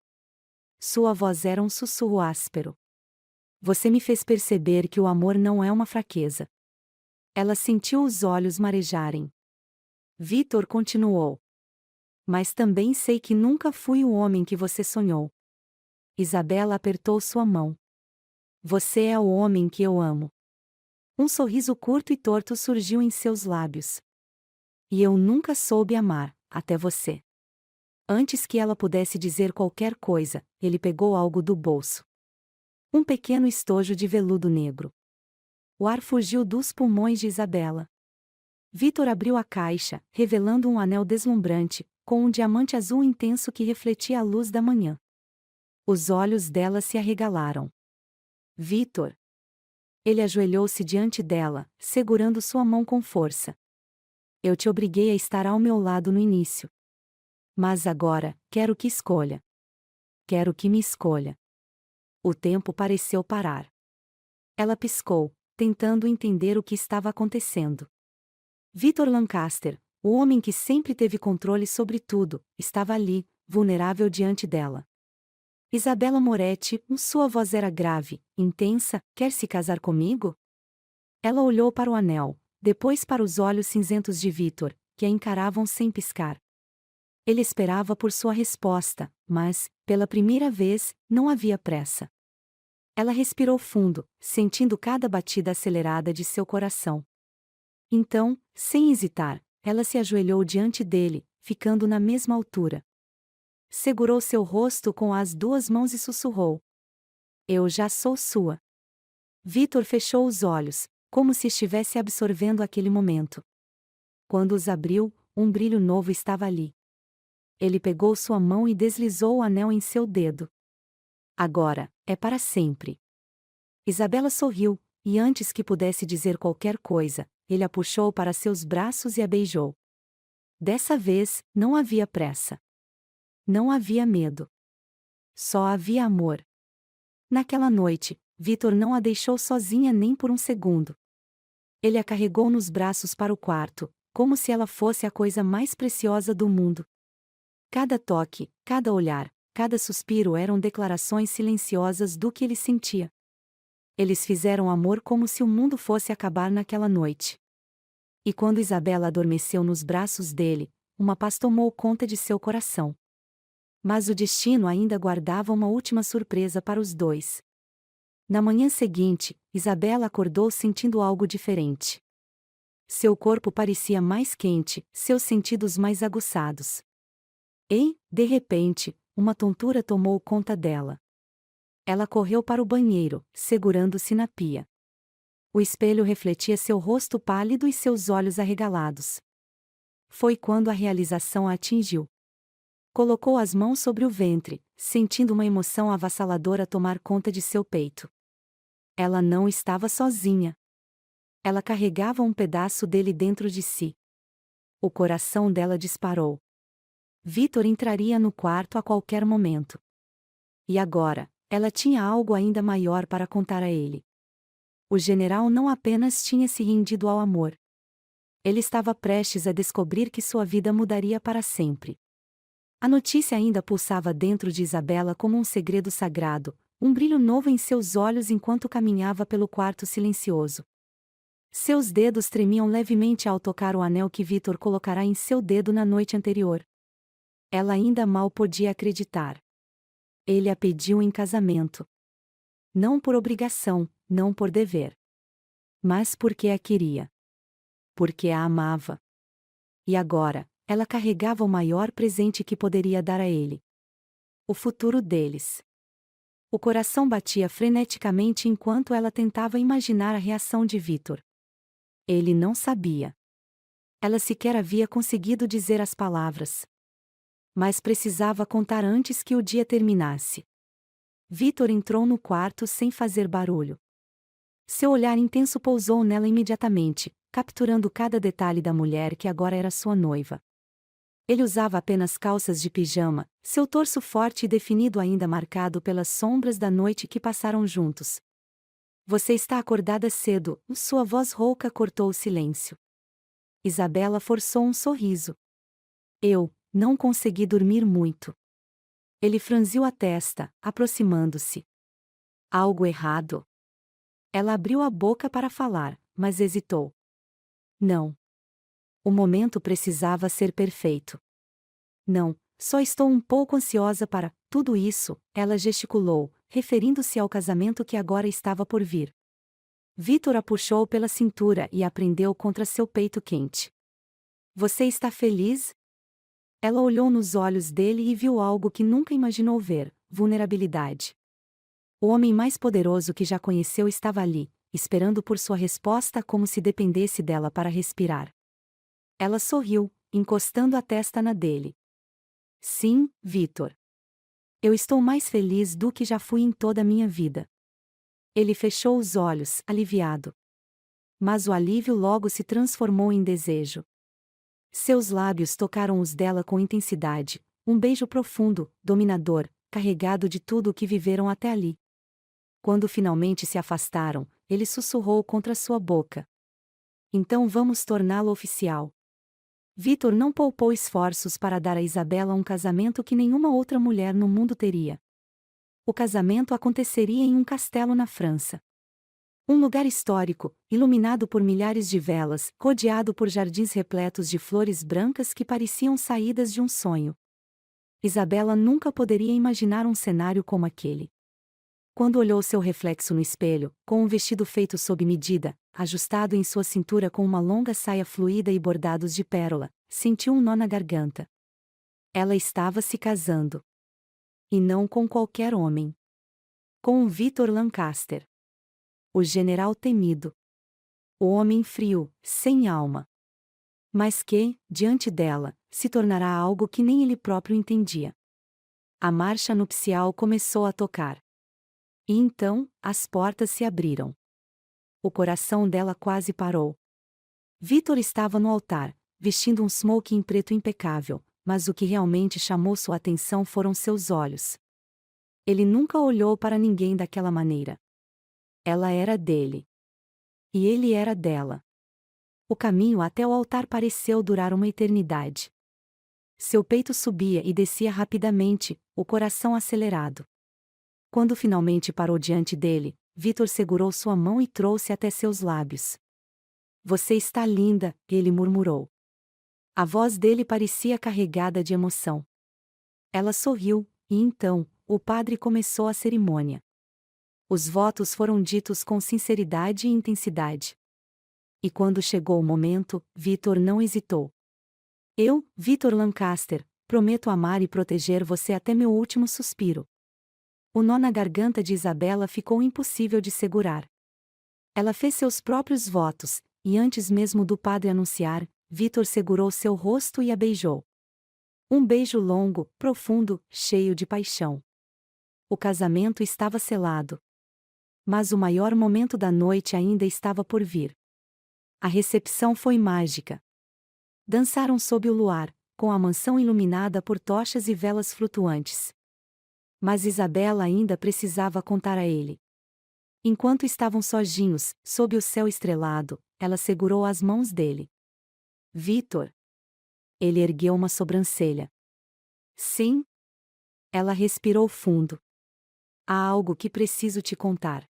Sua voz era um sussurro áspero. Você me fez perceber que o amor não é uma fraqueza. Ela sentiu os olhos marejarem. Vitor continuou. Mas também sei que nunca fui o homem que você sonhou. Isabela apertou sua mão. Você é o homem que eu amo. Um sorriso curto e torto surgiu em seus lábios. E eu nunca soube amar, até você. Antes que ela pudesse dizer qualquer coisa, ele pegou algo do bolso. Um pequeno estojo de veludo negro. O ar fugiu dos pulmões de Isabela. Vitor abriu a caixa, revelando um anel deslumbrante, com um diamante azul intenso que refletia a luz da manhã. Os olhos dela se arregalaram. Vitor. Ele ajoelhou-se diante dela, segurando sua mão com força. Eu te obriguei a estar ao meu lado no início. Mas agora, quero que escolha. Quero que me escolha. O tempo pareceu parar. Ela piscou, tentando entender o que estava acontecendo. Victor Lancaster, o homem que sempre teve controle sobre tudo, estava ali, vulnerável diante dela. Isabela Moretti, sua voz era grave, intensa, quer se casar comigo? Ela olhou para o anel, depois para os olhos cinzentos de Victor, que a encaravam sem piscar. Ele esperava por sua resposta, mas, pela primeira vez, não havia pressa. Ela respirou fundo, sentindo cada batida acelerada de seu coração. Então, sem hesitar, ela se ajoelhou diante dele, ficando na mesma altura. Segurou seu rosto com as duas mãos e sussurrou. Eu já sou sua. Vitor fechou os olhos, como se estivesse absorvendo aquele momento. Quando os abriu, um brilho novo estava ali. Ele pegou sua mão e deslizou o anel em seu dedo. Agora, é para sempre. Isabela sorriu, e antes que pudesse dizer qualquer coisa, ele a puxou para seus braços e a beijou. Dessa vez, não havia pressa. Não havia medo. Só havia amor. Naquela noite, Vitor não a deixou sozinha nem por um segundo. Ele a carregou nos braços para o quarto, como se ela fosse a coisa mais preciosa do mundo. Cada toque, cada olhar, cada suspiro eram declarações silenciosas do que ele sentia. Eles fizeram amor como se o mundo fosse acabar naquela noite. E quando Isabela adormeceu nos braços dele, uma paz tomou conta de seu coração. Mas o destino ainda guardava uma última surpresa para os dois. Na manhã seguinte, Isabela acordou sentindo algo diferente. Seu corpo parecia mais quente, seus sentidos mais aguçados. E, de repente, uma tontura tomou conta dela. Ela correu para o banheiro, segurando-se na pia. O espelho refletia seu rosto pálido e seus olhos arregalados. Foi quando a realização a atingiu. Colocou as mãos sobre o ventre, sentindo uma emoção avassaladora tomar conta de seu peito. Ela não estava sozinha. Ela carregava um pedaço dele dentro de si. O coração dela disparou. Vitor entraria no quarto a qualquer momento. E agora, ela tinha algo ainda maior para contar a ele. O general não apenas tinha se rendido ao amor. Ele estava prestes a descobrir que sua vida mudaria para sempre. A notícia ainda pulsava dentro de Isabela como um segredo sagrado, um brilho novo em seus olhos enquanto caminhava pelo quarto silencioso. Seus dedos tremiam levemente ao tocar o anel que Vitor colocará em seu dedo na noite anterior. Ela ainda mal podia acreditar. Ele a pediu em casamento. Não por obrigação, não por dever. Mas porque a queria. Porque a amava. E agora, ela carregava o maior presente que poderia dar a ele. O futuro deles. O coração batia freneticamente enquanto ela tentava imaginar a reação de Vitor. Ele não sabia. Ela sequer havia conseguido dizer as palavras. Mas precisava contar antes que o dia terminasse. Vitor entrou no quarto sem fazer barulho. Seu olhar intenso pousou nela imediatamente, capturando cada detalhe da mulher que agora era sua noiva. Ele usava apenas calças de pijama, seu torso forte e definido ainda marcado pelas sombras da noite que passaram juntos. Você está acordada cedo, sua voz rouca cortou o silêncio. Isabela forçou um sorriso. Eu não consegui dormir muito. Ele franziu a testa, aproximando-se. Algo errado. Ela abriu a boca para falar, mas hesitou. Não. O momento precisava ser perfeito. Não, só estou um pouco ansiosa para tudo isso, ela gesticulou, referindo-se ao casamento que agora estava por vir. Vitor a puxou pela cintura e a prendeu contra seu peito quente. Você está feliz? Ela olhou nos olhos dele e viu algo que nunca imaginou ver: vulnerabilidade. O homem mais poderoso que já conheceu estava ali, esperando por sua resposta como se dependesse dela para respirar. Ela sorriu, encostando a testa na dele. Sim, Vitor. Eu estou mais feliz do que já fui em toda a minha vida. Ele fechou os olhos, aliviado. Mas o alívio logo se transformou em desejo. Seus lábios tocaram os dela com intensidade, um beijo profundo, dominador, carregado de tudo o que viveram até ali. Quando finalmente se afastaram, ele sussurrou contra sua boca. Então vamos torná-lo oficial. Vitor não poupou esforços para dar a Isabela um casamento que nenhuma outra mulher no mundo teria. O casamento aconteceria em um castelo na França. Um lugar histórico, iluminado por milhares de velas, rodeado por jardins repletos de flores brancas que pareciam saídas de um sonho. Isabela nunca poderia imaginar um cenário como aquele. Quando olhou seu reflexo no espelho, com um vestido feito sob medida, ajustado em sua cintura com uma longa saia fluida e bordados de pérola, sentiu um nó na garganta. Ela estava se casando. E não com qualquer homem. Com o Victor Lancaster. O general temido. O homem frio, sem alma. Mas que, diante dela, se tornará algo que nem ele próprio entendia. A marcha nupcial começou a tocar. E então, as portas se abriram. O coração dela quase parou. Victor estava no altar, vestindo um smoking preto impecável, mas o que realmente chamou sua atenção foram seus olhos. Ele nunca olhou para ninguém daquela maneira. Ela era dele. E ele era dela. O caminho até o altar pareceu durar uma eternidade. Seu peito subia e descia rapidamente, o coração acelerado. Quando finalmente parou diante dele, Victor segurou sua mão e trouxe até seus lábios. Você está linda, ele murmurou. A voz dele parecia carregada de emoção. Ela sorriu, e então, o padre começou a cerimônia. Os votos foram ditos com sinceridade e intensidade. E quando chegou o momento, Victor não hesitou. Eu, Victor Lancaster, prometo amar e proteger você até meu último suspiro. O nó na garganta de Isabela ficou impossível de segurar. Ela fez seus próprios votos, e antes mesmo do padre anunciar, Victor segurou seu rosto e a beijou. Um beijo longo, profundo, cheio de paixão. O casamento estava selado. Mas o maior momento da noite ainda estava por vir. A recepção foi mágica. Dançaram sob o luar, com a mansão iluminada por tochas e velas flutuantes. Mas Isabela ainda precisava contar a ele. Enquanto estavam sozinhos, sob o céu estrelado, ela segurou as mãos dele. Victor. Ele ergueu uma sobrancelha. Sim? Ela respirou fundo. Há algo que preciso te contar.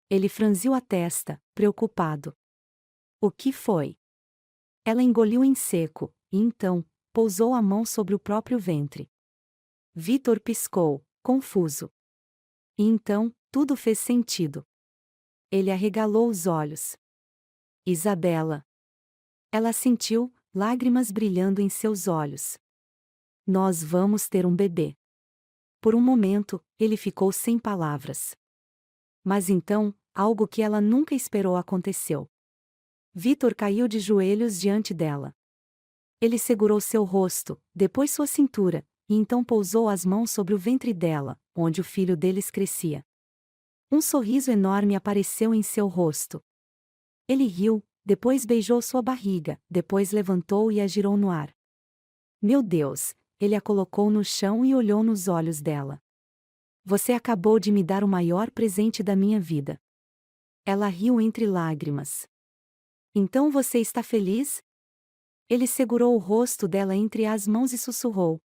Ele franziu a testa, preocupado. O que foi? Ela engoliu em seco, e então, pousou a mão sobre o próprio ventre. Victor piscou, confuso. E então, tudo fez sentido. Ele arregalou os olhos. Isabela. Ela sentiu, lágrimas brilhando em seus olhos. Nós vamos ter um bebê. Por um momento, ele ficou sem palavras. Mas então, algo que ela nunca esperou aconteceu. Victor caiu de joelhos diante dela. Ele segurou seu rosto, depois sua cintura, e então pousou as mãos sobre o ventre dela, onde o filho deles crescia. Um sorriso enorme apareceu em seu rosto. Ele riu, depois beijou sua barriga, depois levantou e a girou no ar. Meu Deus! Ele a colocou no chão e olhou nos olhos dela. Você acabou de me dar o maior presente da minha vida. Ela riu entre lágrimas. Então você está feliz? Ele segurou o rosto dela entre as mãos e sussurrou.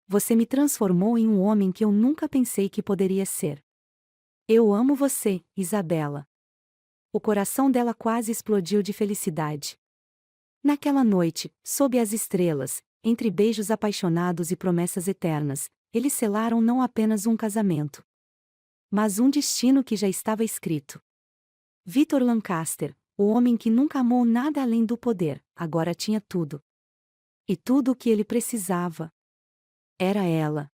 Você me transformou em um homem que eu nunca pensei que poderia ser. Eu amo você, Isabela. O coração dela quase explodiu de felicidade. Naquela noite, sob as estrelas, entre beijos apaixonados e promessas eternas, eles selaram não apenas um casamento, mas um destino que já estava escrito. Victor Lancaster, o homem que nunca amou nada além do poder, agora tinha tudo. E tudo o que ele precisava era ela.